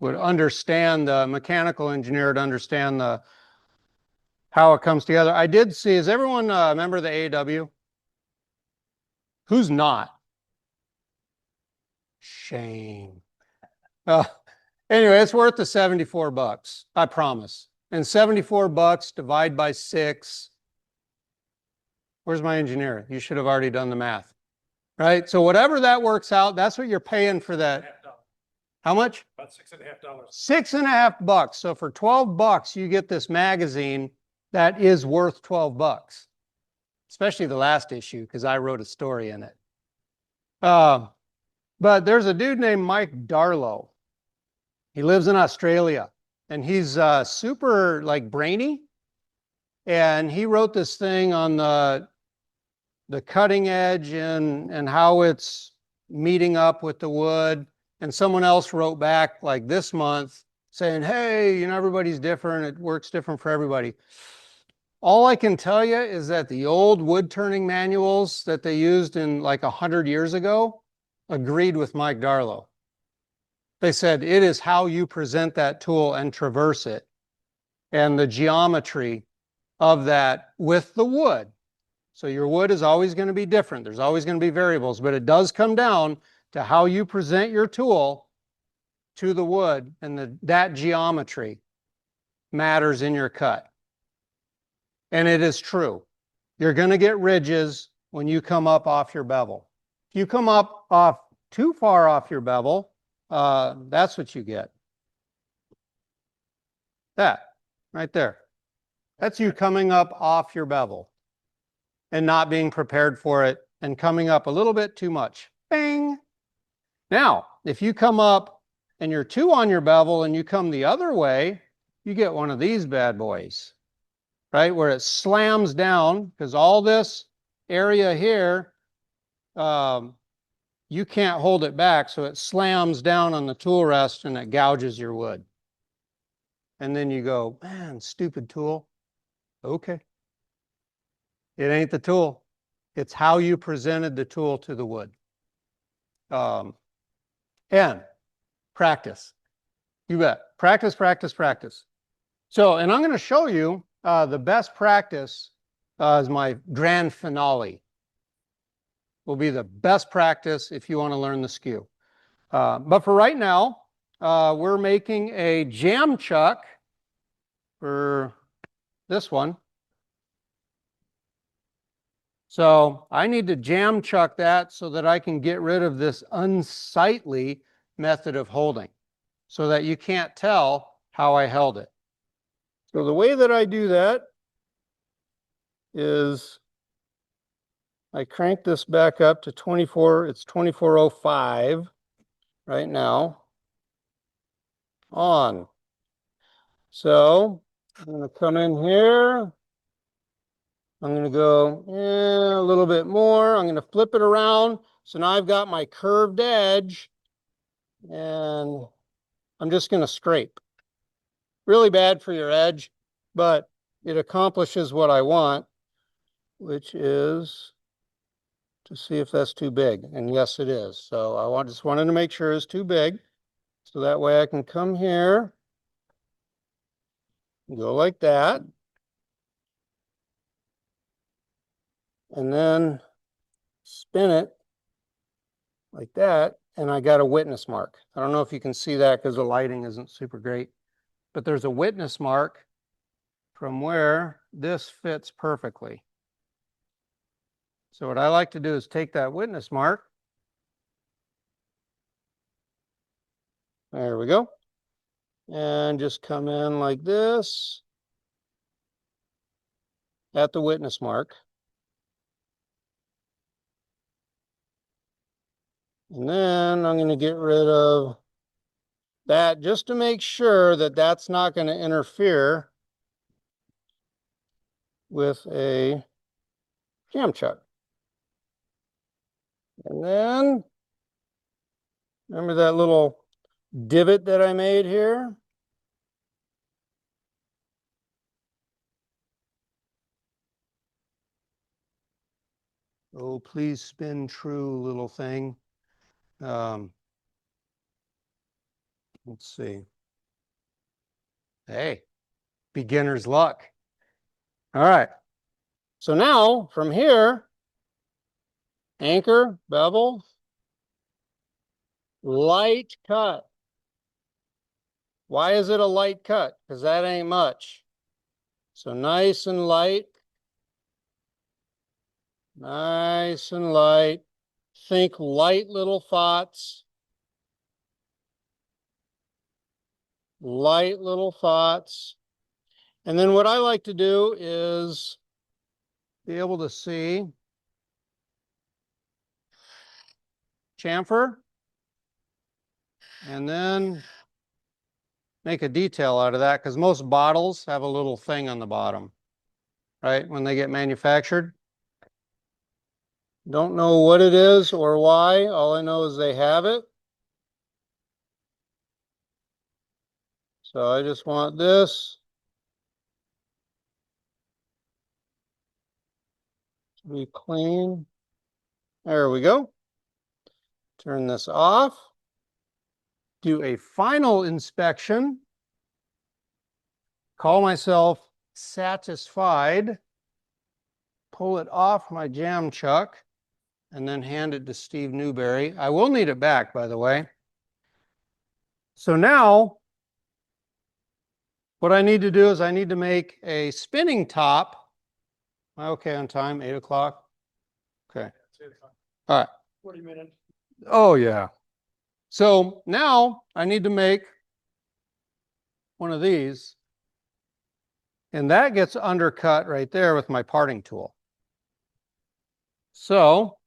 understand, the mechanical engineer would understand how it comes together. I did see, is everyone a member of the AAW? Who's not? Shame. Anyway, it's worth the $74, I promise. And $74 divide by 6. Where's my engineer? You should have already done the math, right? So whatever that works out, that's what you're paying for that. How much? About $6.50. $6.50. So for $12, you get this magazine that is worth $12, especially the last issue because I wrote a story in it. But there's a dude named Mike Darlow. He lives in Australia, and he's super like brainy. And he wrote this thing on the cutting edge and how it's meeting up with the wood. And someone else wrote back like this month saying, hey, you know, everybody's different. It works different for everybody. All I can tell you is that the old wood turning manuals that they used in like 100 years ago agreed with Mike Darlow. They said it is how you present that tool and traverse it and the geometry of that with the wood. So your wood is always going to be different. There's always going to be variables, but it does come down to how you present your tool to the wood, and that geometry matters in your cut. And it is true. You're going to get ridges when you come up off your bevel. If you come up off too far off your bevel, that's what you get. That right there. That's you coming up off your bevel and not being prepared for it and coming up a little bit too much. Bang. Now, if you come up and you're too on your bevel and you come the other way, you get one of these bad boys, right? Where it slams down, because all this area here, you can't hold it back. So it slams down on the tool rest and it gouges your wood. And then you go, man, stupid tool. Okay. It ain't the tool. It's how you presented the tool to the wood. And practice. You bet. Practice, practice, practice. So, and I'm going to show you the best practice as my grand finale. Will be the best practice if you want to learn the skew. But for right now, we're making a jam chuck for this one. So I need to jam chuck that so that I can get rid of this unsightly method of holding so that you can't tell how I held it. So the way that I do that is I crank this back up to 24, it's 2405 right now. On. So I'm going to come in here. I'm going to go a little bit more. I'm going to flip it around. So now I've got my curved edge and I'm just going to scrape. Really bad for your edge, but it accomplishes what I want, which is to see if that's too big. And yes, it is. So I just wanted to make sure it's too big. So that way I can come here, go like that. And then spin it like that, and I got a witness mark. I don't know if you can see that because the lighting isn't super great, but there's a witness mark from where this fits perfectly. So what I like to do is take that witness mark. There we go. And just come in like this at the witness mark. And then I'm going to get rid of that just to make sure that that's not going to interfere with a jam chuck. And then remember that little divot that I made here? Oh, please spin true, little thing. Let's see. Hey, beginner's luck. All right. So now from here, anchor, bevel, light cut. Why is it a light cut? Because that ain't much. So nice and light. Nice and light. Think light little thoughts. Light little thoughts. And then what I like to do is be able to see chamfer and then make a detail out of that, because most bottles have a little thing on the bottom, right? When they get manufactured. Don't know what it is or why. All I know is they have it. So I just want this to be clean. There we go. Turn this off. Do a final inspection. call myself satisfied, pull it off my jam chuck, and then hand it to Steve Newberry. I will need it back, by the way. So now what I need to do is I need to make a spinning top. Am I okay on time? 8 o'clock? Okay. All right. 40 minutes. Oh, yeah. So now I need to make one of these. And that gets undercut right there with my parting tool. So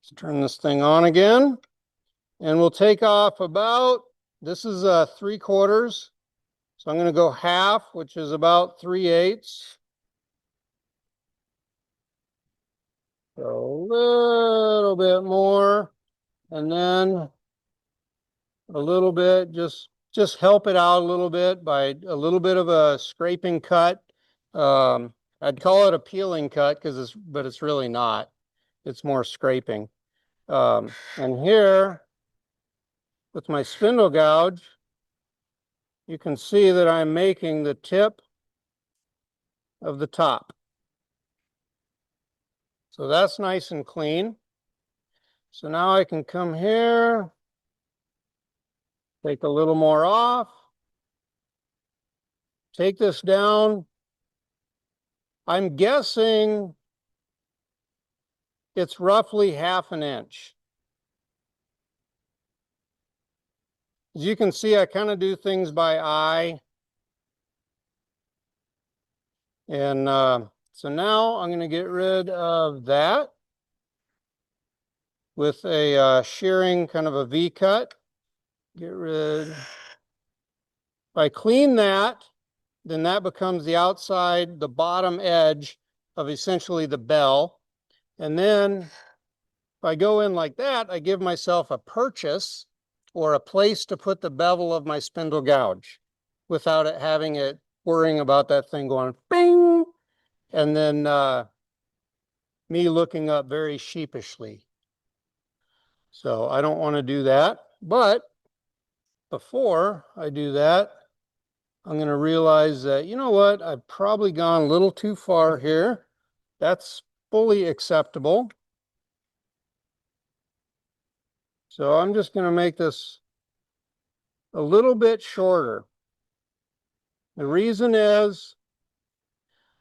let's turn this thing on again. And we'll take off about, this is 3/4. So I'm going to go half, which is about 3/8. So a little bit more, and then a little bit, just help it out a little bit by a little bit of a scraping cut. I'd call it a peeling cut but it's really not. It's more scraping. And here with my spindle gouge, you can see that I'm making the tip of the top. So that's nice and clean. So now I can come here, take a little more off, take this down. I'm guessing it's roughly 1/2 inch. As you can see, I kind of do things by eye. And so now I'm going to get rid of that with a shearing kind of a V cut. Get rid. If I clean that, then that becomes the outside, the bottom edge of essentially the bell. And then if I go in like that, I give myself a purchase or a place to put the bevel of my spindle gouge without it having it worrying about that thing going bing, and then me looking up very sheepishly. So I don't want to do that. But before I do that, I'm going to realize that, you know what, I've probably gone a little too far here. That's fully acceptable. So I'm just going to make this a little bit shorter. The reason is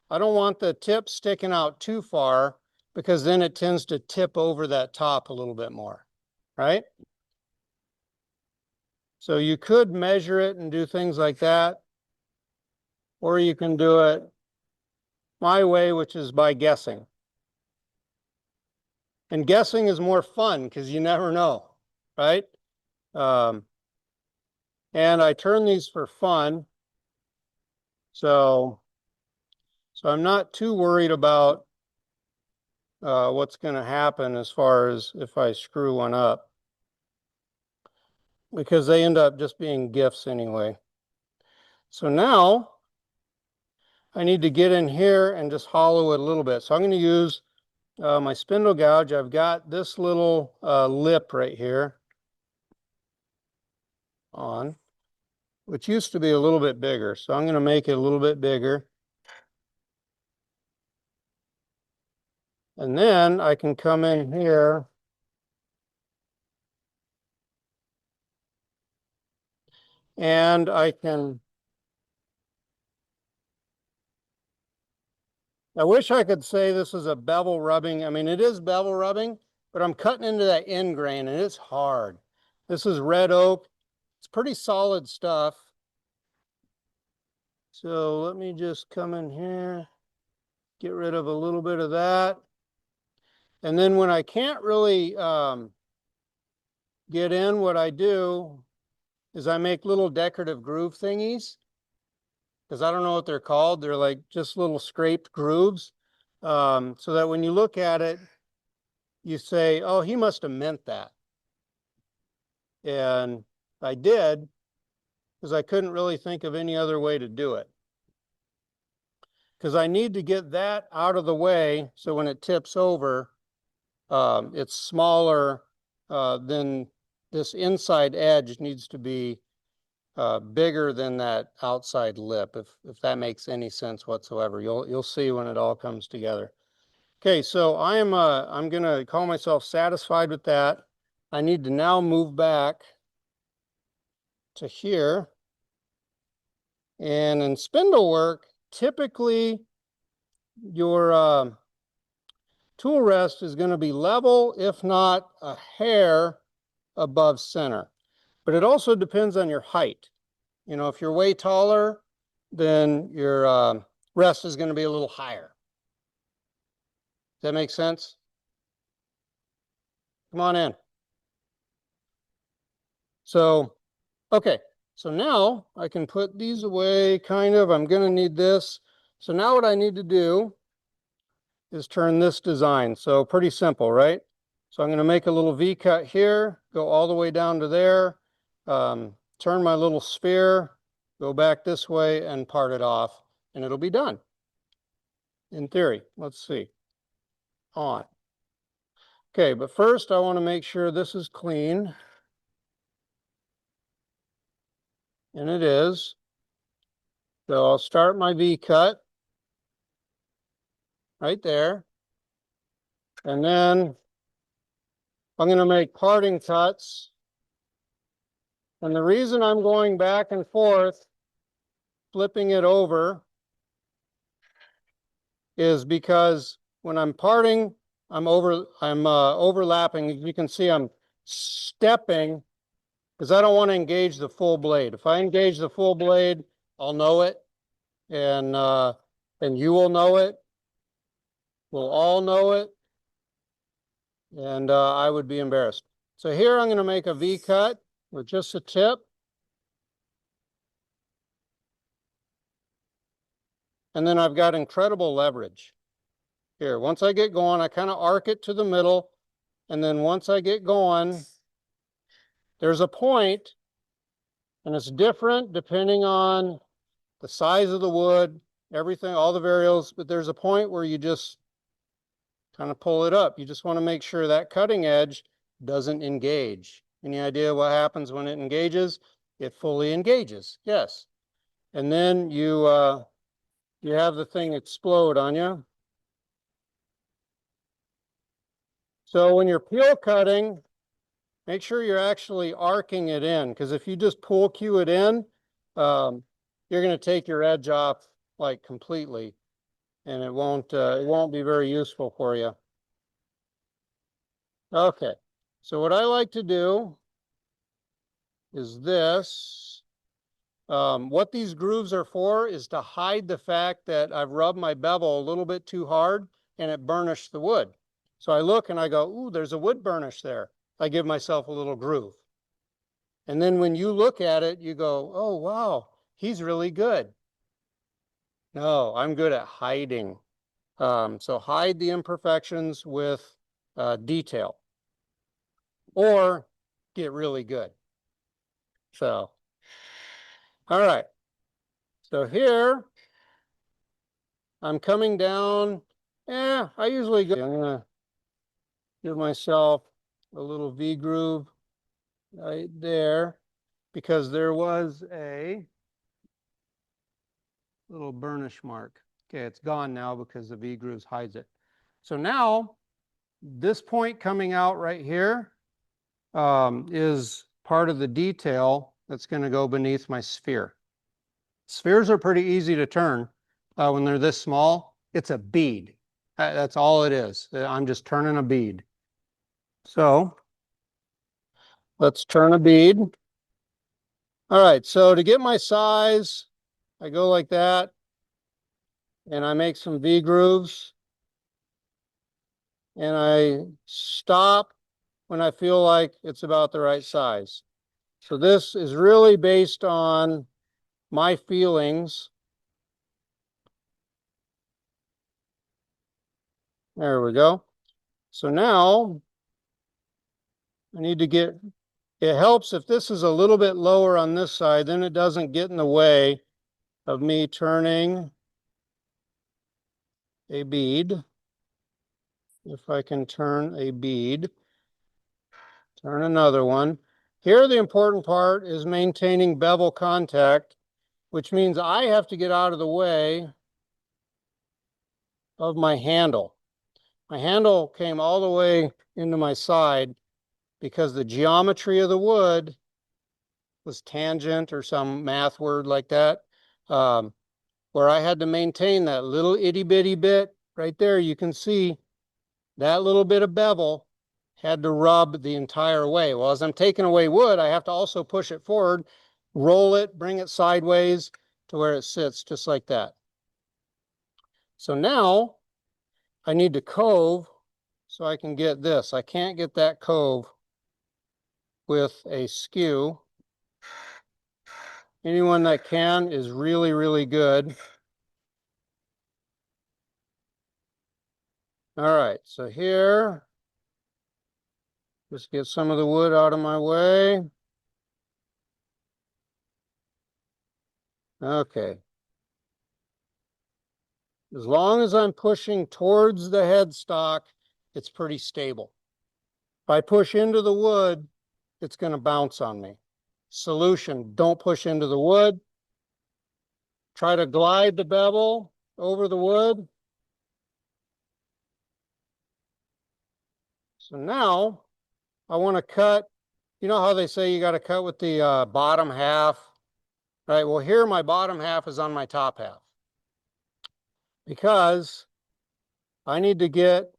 I don't want the tip sticking out too far because then it tends to tip over that top a little bit more, right? So you could measure it and do things like that, or you can do it my way, which is by guessing. And guessing is more fun because you never know, right? And I turn these for fun. So I'm not too worried about what's going to happen as far as if I screw one up, because they end up just being gifts anyway. So now I need to get in here and just hollow it a little bit. So I'm going to use my spindle gouge. I've got this little lip right here on, which used to be a little bit bigger. So I'm going to make it a little bit bigger. And then I can come in here and I wish I could say this is a bevel rubbing. I mean, it is bevel rubbing, but I'm cutting into that end grain and it's hard. This is red oak. It's pretty solid stuff. So let me just come in here, get rid of a little bit of that. And then when I can't really get in, what I do is I make little decorative groove thingies, because I don't know what they're called. They're like just little scraped grooves, so that when you look at it, you say, oh, he must have meant that. And I did, because I couldn't really think of any other way to do it. Because I need to get that out of the way so when it tips over, it's smaller than this inside edge needs to be bigger than that outside lip, if that makes any sense whatsoever. You'll see when it all comes together. Okay, so I'm gonna call myself satisfied with that. I need to now move back to here. And in spindle work, typically your tool rest is going to be level, if not a hair above center. But it also depends on your height. You know, if you're way taller, then your rest is going to be a little higher. Does that make sense? Come on in. So, okay. So now I can put these away, kind of. I'm going to need this. So now what I need to do is turn this design. So pretty simple, right? So I'm going to make a little V cut here, go all the way down to there, turn my little sphere, go back this way and part it off, and it'll be done. In theory, let's see. On. Okay, but first I want to make sure this is clean. And it is. So I'll start my V cut right there. And then I'm going to make parting cuts. And the reason I'm going back and forth, flipping it over, is because when I'm parting, I'm overlapping. As you can see, I'm stepping because I don't want to engage the full blade. If I engage the full blade, I'll know it, and you will know it. We'll all know it, and I would be embarrassed. So here I'm going to make a V cut with just a tip. And then I've got incredible leverage. Here, once I get going, I kind of arc it to the middle. And then once I get going, there's a point, and it's different depending on the size of the wood, everything, all the variables, but there's a point where you just kind of pull it up. You just want to make sure that cutting edge doesn't engage. Any idea what happens when it engages? It fully engages, yes. And then you have the thing explode on you. So when you're peel cutting, make sure you're actually arcing it in, because if you just pull cue it in, you're going to take your edge off like completely, and it won't be very useful for you. Okay, so what I like to do is this. What these grooves are for is to hide the fact that I've rubbed my bevel a little bit too hard and it burnished the wood. So I look and I go, ooh, there's a wood burnish there. I give myself a little groove. And then when you look at it, you go, oh, wow, he's really good. No, I'm good at hiding. So hide the imperfections with detail, or get really good. So, all right. So here, I'm coming down. I usually go. I'm gonna give myself a little V groove right there, because there was a little burnish mark. Okay, it's gone now because the V grooves hides it. So now, this point coming out right here is part of the detail that's going to go beneath my sphere. Spheres are pretty easy to turn when they're this small. It's a bead. That's all it is. I'm just turning a bead. So let's turn a bead. All right, so to get my size, I go like that, and I make some V grooves, and I stop when I feel like it's about the right size. So this is really based on my feelings. There we go. So now I need to get, it helps if this is a little bit lower on this side, then it doesn't get in the way of me turning a bead. If I can turn a bead, turn another one. Here, the important part is maintaining bevel contact, which means I have to get out of the way of my handle. My handle came all the way into my side because the geometry of the wood was tangent or some math word like that, where I had to maintain that little itty bitty bit right there. You can see that little bit of bevel had to rub the entire way. Well, as I'm taking away wood, I have to also push it forward, roll it, bring it sideways to where it sits just like that. So now I need to cove so I can get this. I can't get that cove with a skew. Anyone that can is really, really good. All right, so here, just get some of the wood out of my way. Okay. As long as I'm pushing towards the headstock, it's pretty stable. If I push into the wood, it's going to bounce on me. Solution, don't push into the wood. Try to glide the bevel over the wood. So now I want to cut, you know how they say you got to cut with the bottom half, right? Well, here my bottom half is on my top half because I need to get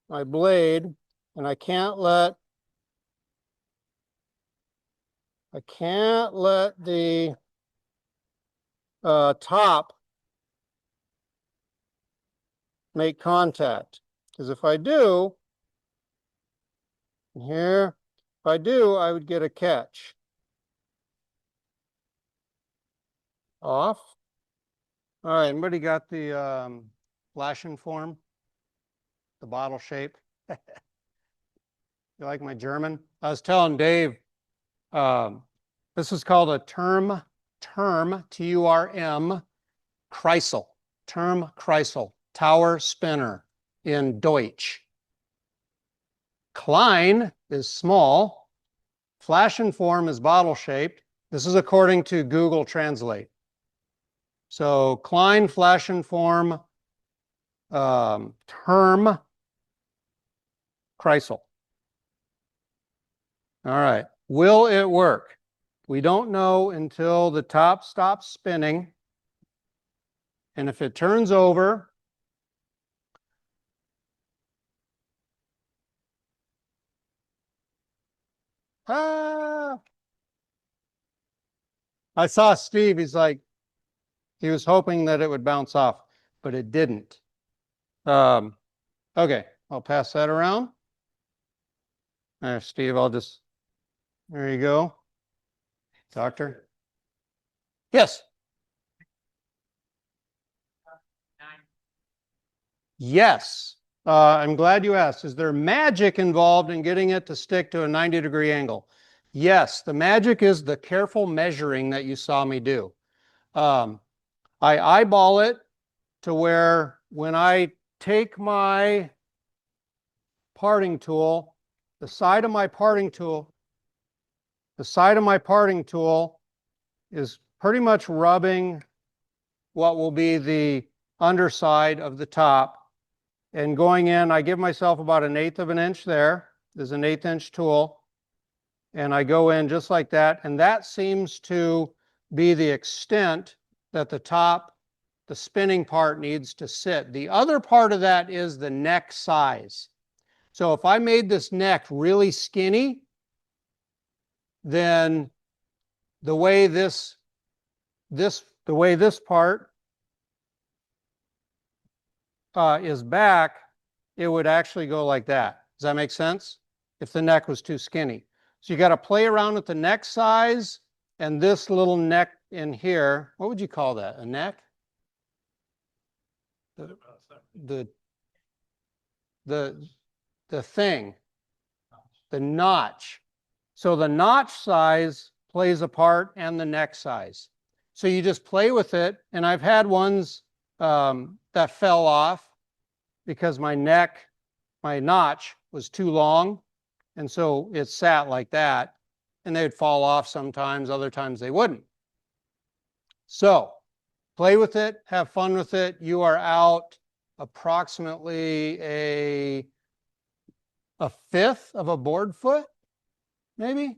my blade and I can't let the top make contact. Because if I do, here, if I do, I would get a catch. Off. All right, anybody got the flashing form? The bottle shape? You like my German? I was telling Dave, this is called a Turmkreisel, Turmkreisel Tower Spinner in Deutsch. Klein is small. Flaschenform is bottle shaped. This is according to Google Translate. So Klein, Flaschenform, Turmkreisel. All right. Will it work? We don't know until the top stops spinning. And if it turns over, I saw Steve, he's like, he was hoping that it would bounce off, but it didn't. Okay, I'll pass that around. There, Steve, there you go. Doctor? Yes. Yes. I'm glad you asked. Is there magic involved in getting it to stick to a 90-degree angle? Yes, the magic is the careful measuring that you saw me do. I eyeball it to where when I take my parting tool, the side of my parting tool is pretty much rubbing what will be the underside of the top. And going in, I give myself about 1/8 of an inch there. There's an 1/8 inch tool. And I go in just like that. And that seems to be the extent that the top, the spinning part needs to sit. The other part of that is the neck size. So if I made this neck really skinny, then the way this part is back, it would actually go like that. Does that make sense? If the neck was too skinny. So you got to play around with the neck size and this little neck in here. What would you call that? A neck? The thing, the notch. So the notch size plays a part and the neck size. So you just play with it. And I've had ones that fell off because my notch was too long. And so it sat like that, and they'd fall off sometimes, other times they wouldn't. So play with it, have fun with it. You are out approximately a fifth of a board foot, maybe.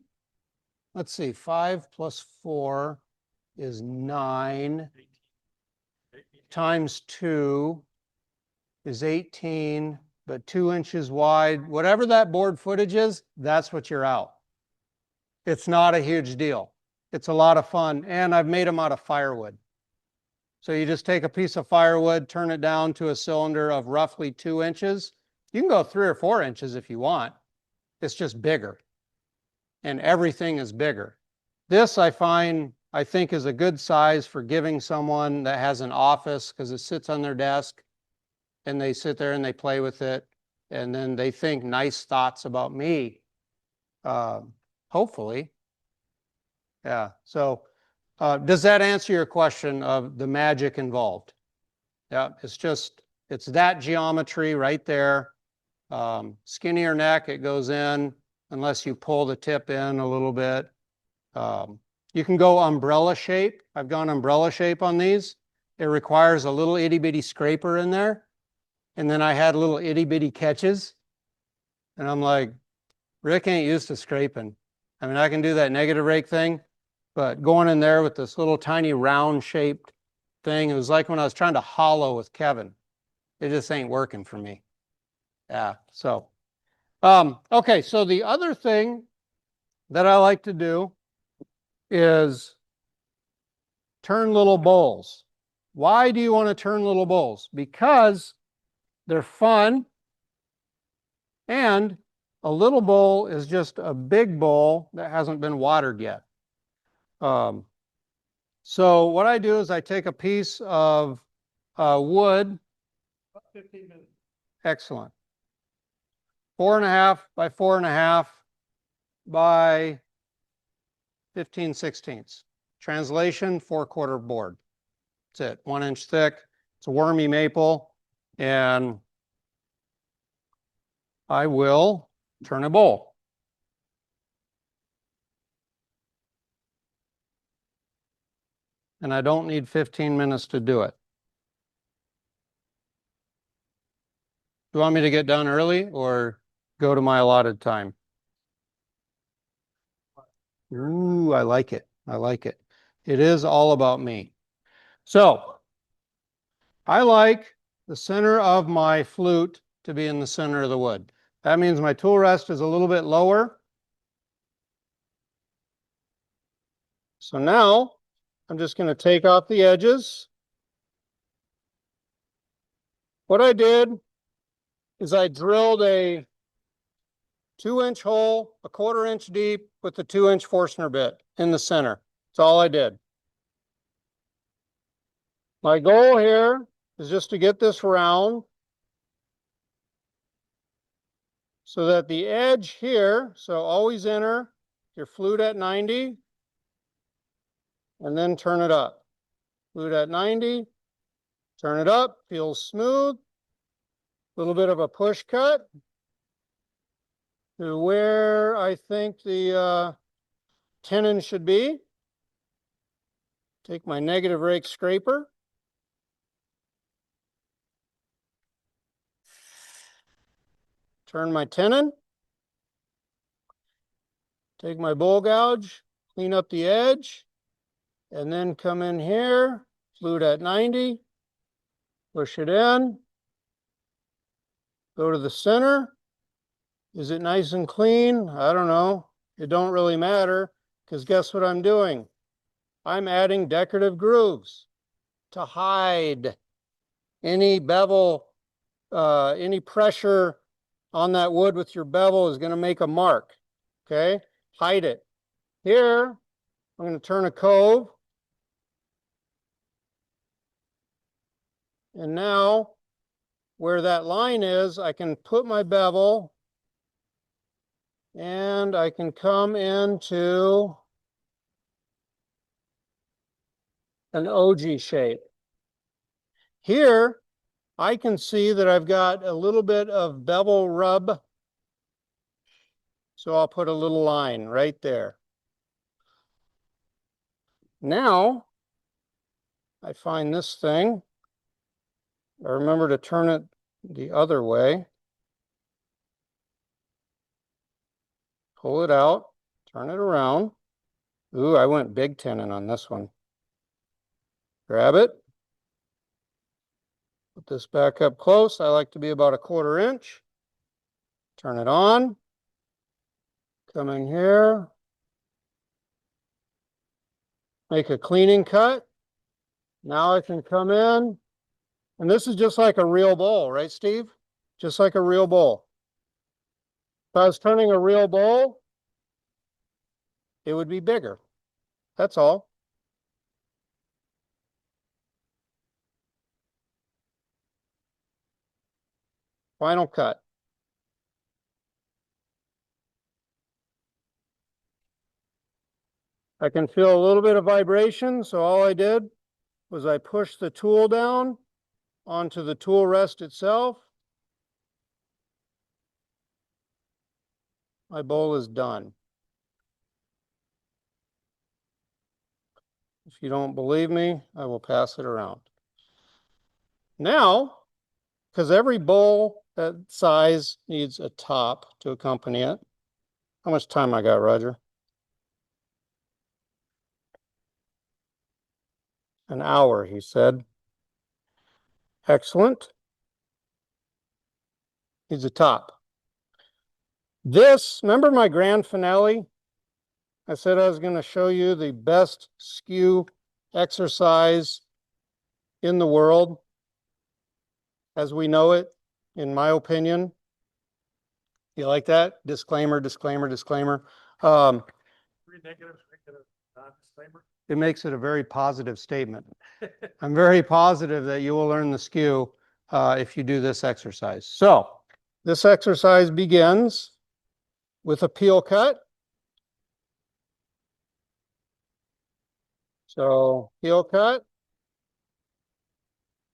Let's see, 5 plus 4 is 9 times 2 is 18, but 2 inches wide. Whatever that board footage is, that's what you're out. It's not a huge deal. It's a lot of fun, and I've made them out of firewood. So you just take a piece of firewood, turn it down to a cylinder of roughly 2 inches. You can go 3 or 4 inches if you want. It's just bigger, and everything is bigger. This I think is a good size for giving someone that has an office, because it sits on their desk and they sit there and they play with it, and then they think nice thoughts about me, hopefully. Yeah, so does that answer your question of the magic involved? Yeah, it's that geometry right there. Skinnier neck, it goes in unless you pull the tip in a little bit. You can go umbrella shape. I've gone umbrella shape on these. It requires a little itty bitty scraper in there. And then I had little itty bitty catches. And I'm like, Rick ain't used to scraping. I mean, I can do that negative rake thing, but going in there with this little tiny round shaped thing, it was like when I was trying to hollow with Kevin. It just ain't working for me. Yeah, so, okay, so the other thing that I like to do is turn little bowls. Why do you want to turn little bowls? Because they're fun, and a little bowl is just a big bowl that hasn't been watered yet. So what I do is I take a piece of wood. 15 minutes. Excellent. 4.5 by 4.5 by 15/16. Translation, 4/4 board. That's it, 1 inch thick. It's a wormy maple, and I will turn a bowl. And I don't need 15 minutes to do it. Do you want me to get done early or go to my allotted time? Ooh, I like it. I like it. It is all about me. So I like the center of my flute to be in the center of the wood. That means my tool rest is a little bit lower. So now I'm just going to take off the edges. What I did is I drilled a 2-inch hole, a 1/4 inch deep, with the 2-inch Forstner bit in the center. That's all I did. My goal here is just to get this round so that the edge here, so always enter your flute at 90 and then turn it up. Flute at 90, turn it up, feels smooth. A little bit of a push cut to where I think the tenon should be. Take my negative rake scraper. Turn my tenon. Take my bowl gouge, clean up the edge, and then come in here, flute at 90, push it in, go to the center. Is it nice and clean? I don't know. It don't really matter, because guess what I'm doing? I'm adding decorative grooves to hide any bevel, any pressure on that wood with your bevel is going to make a mark. Okay, hide it. Here, I'm going to turn a cove. And now, where that line is, I can put my bevel and I can come into an OG shape. Here, I can see that I've got a little bit of bevel rub So I'll put a little line right there. Now, I find this thing. I remember to turn it the other way. Pull it out, turn it around. Ooh, I went big tenon on this one. Grab it. Put this back up close. I like to be about 1/4 inch. Turn it on. Come in here. Make a cleaning cut. Now I can come in. And this is just like a real bowl, right, Steve? Just like a real bowl. If I was turning a real bowl, it would be bigger. That's all. Final cut. I can feel a little bit of vibration, so all I did was I pushed the tool down onto the tool rest itself. My bowl is done. If you don't believe me, I will pass it around. Now, because every bowl that size needs a top to accompany it. How much time I got, Roger? An hour, he said. Excellent. Needs a top. This, remember my grand finale? I said I was going to show you the best skew exercise in the world as we know it, in my opinion. You like that? Disclaimer, disclaimer, disclaimer. It makes it a very positive statement. I'm very positive that you will learn the skew if you do this exercise. So this exercise begins with a peel cut. So peel cut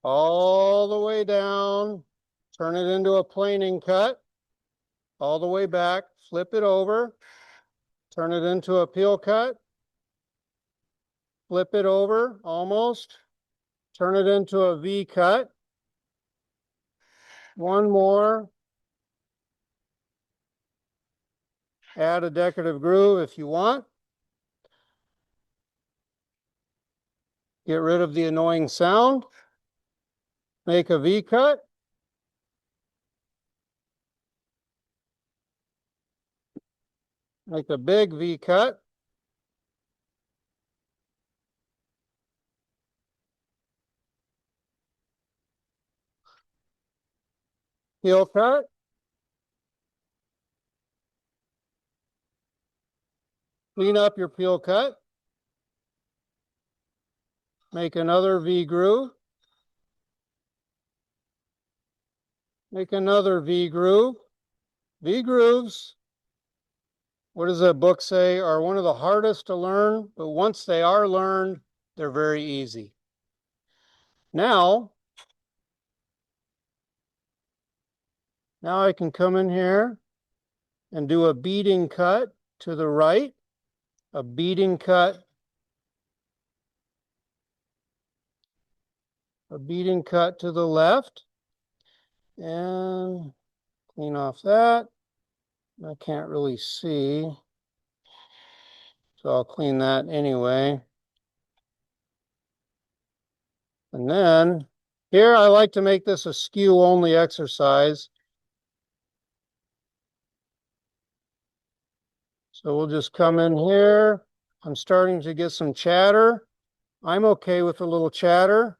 all the way down, turn it into a planing cut, all the way back, flip it over, turn it into a peel cut, flip it over almost, turn it into a V cut, one more, add a decorative groove if you want. Get rid of the annoying sound. Make a V cut. Make a big V cut. Heel cut. Clean up your peel cut. Make another V groove. Make another V groove. V grooves, what does that book say, are one of the hardest to learn, but once they are learned, they're very easy. Now I can come in here and do a beading cut to the right, a beading cut, a beading cut to the left, and clean off that. I can't really see, so I'll clean that anyway. And then here I like to make this a skew only exercise. So we'll just come in here. I'm starting to get some chatter. I'm okay with a little chatter.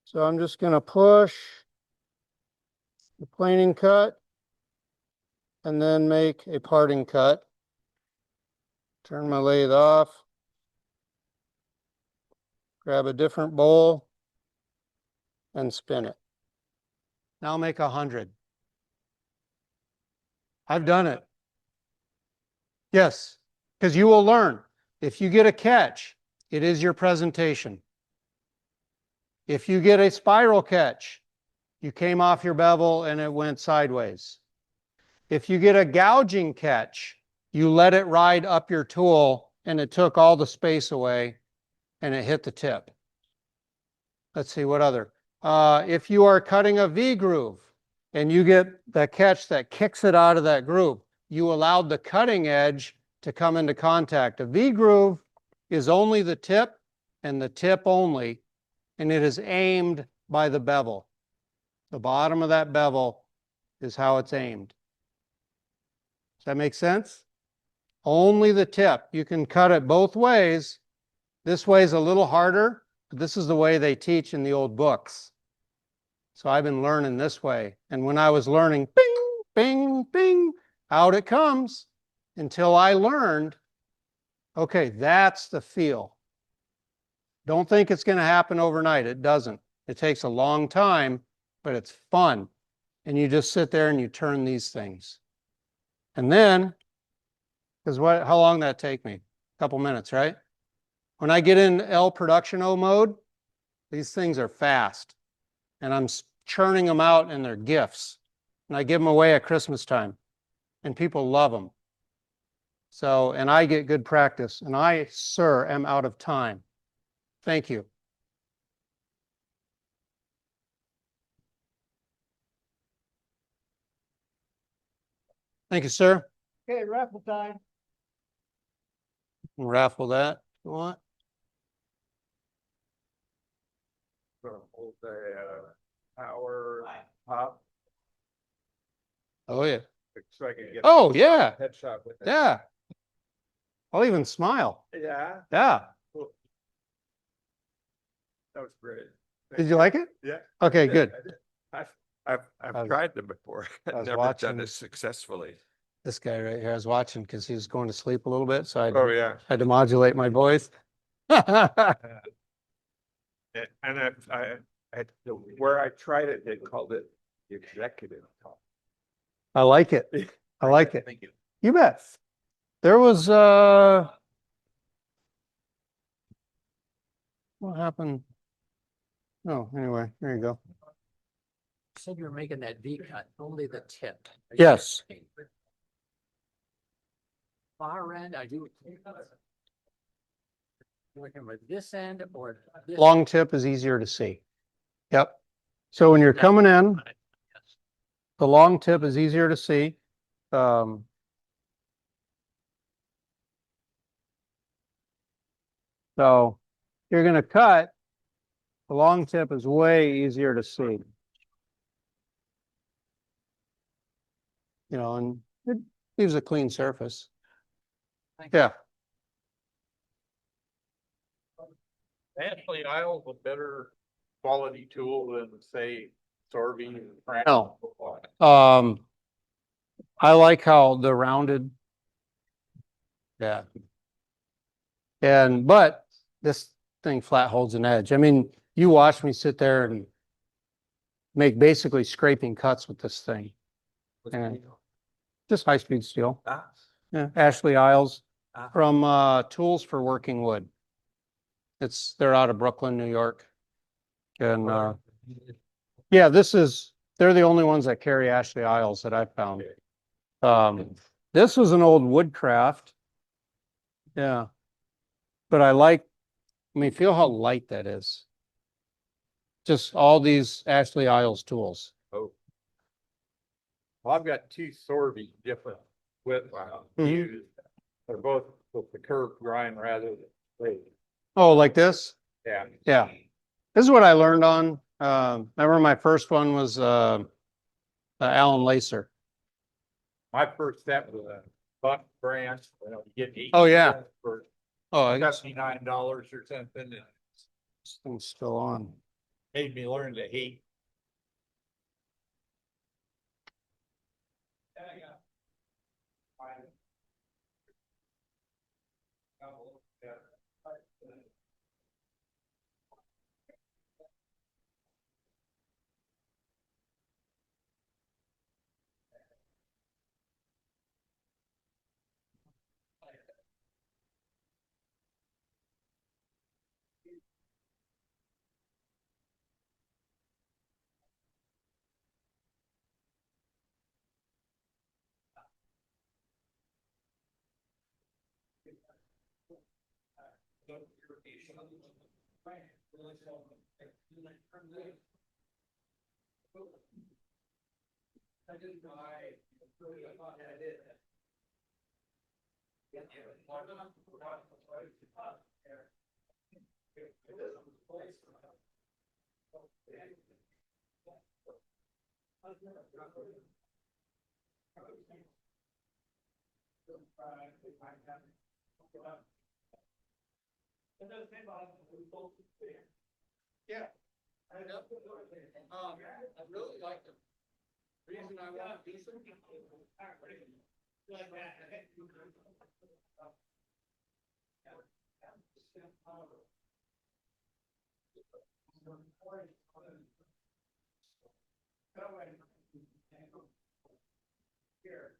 So I'm just going to push the planing cut and then make a parting cut. Turn my lathe off. Grab a different bowl and spin it. Now I'll make 100. I've done it. Yes, because you will learn. If you get a catch, it is your presentation. If you get a spiral catch, you came off your bevel and it went sideways. If you get a gouging catch, you let it ride up your tool and it took all the space away and it hit the tip. Let's see what other. If you are cutting a V groove and you get the catch that kicks it out of that groove, you allowed the cutting edge to come into contact. A V groove is only the tip and the tip only, and it is aimed by the bevel. The bottom of that bevel is how it's aimed. Does that make sense? Only the tip. You can cut it both ways. This way is a little harder, but this is the way they teach in the old books. So I've been learning this way. And when I was learning, bing, bing, bing, out it comes until I learned, okay, that's the feel. Don't think it's going to happen overnight. It doesn't. It takes a long time, but it's fun. And you just sit there and you turn these things. And then, because how long did that take me? A couple minutes, right? When I get in El Productiono mode, these things are fast. And I'm churning them out and they're gifts. And I give them away at Christmas time. And people love them. So, and I get good practice. And I, sir, am out of time. Thank you. Thank you, sir. Okay, raffle time. Raffle that. You want? Hold the power pop Oh, yeah. so I can get. Oh, yeah. Headshot with it. Yeah. I'll even smile. Yeah, Yeah. that was great. Did you like it? Yeah. Okay, I did, good. I did. I I've was- tried them before. I was Never watching- done this successfully. This guy right here, I was watching because he was going to sleep a little bit, so I Oh, yeah. had to modulate my voice. And where I tried it, they called it the executive talk. I like it. I like it. Thank you. You bet. There was, what happened? Oh, anyway, there you go. Said you're making that V cut, only the tip. Yes. Far end, I do. Working with this end or this? Long tip is easier to see. Yep. So when you're coming in, the long tip is easier to see. So you're going to cut, the long tip is way easier to see. You know, and it leaves a clean surface. Yeah. Ashley Isle's a better quality tool than say Sorby and. No. I like how the rounded. Yeah. But this thing flat holds an edge. I mean, you watch me sit there and make basically scraping cuts with this thing. And just high-speed steel. Ah, Yeah, Ashley Isles Ah. from Tools for Working Wood. They're out of Brooklyn, New York. And yeah, they're the only ones that carry Ashley Isles that I've found. This was an old Woodcraft. Yeah. But I mean, feel how light that is. Just all these Ashley Isles tools. Oh. Well, I've got two Sorby different widths Mhm. used. They're both with the curved grind rather than straight. Oh, like this? Yeah. Yeah. This is what I learned on. Remember my first one was Alan Lacer. My first step was a buck branch, you get eight. Oh, yeah. For Oh, I guess $79 or something, and this thing's still on. made me learn to hate. Yeah. I really like them. Reason I want decent. Here.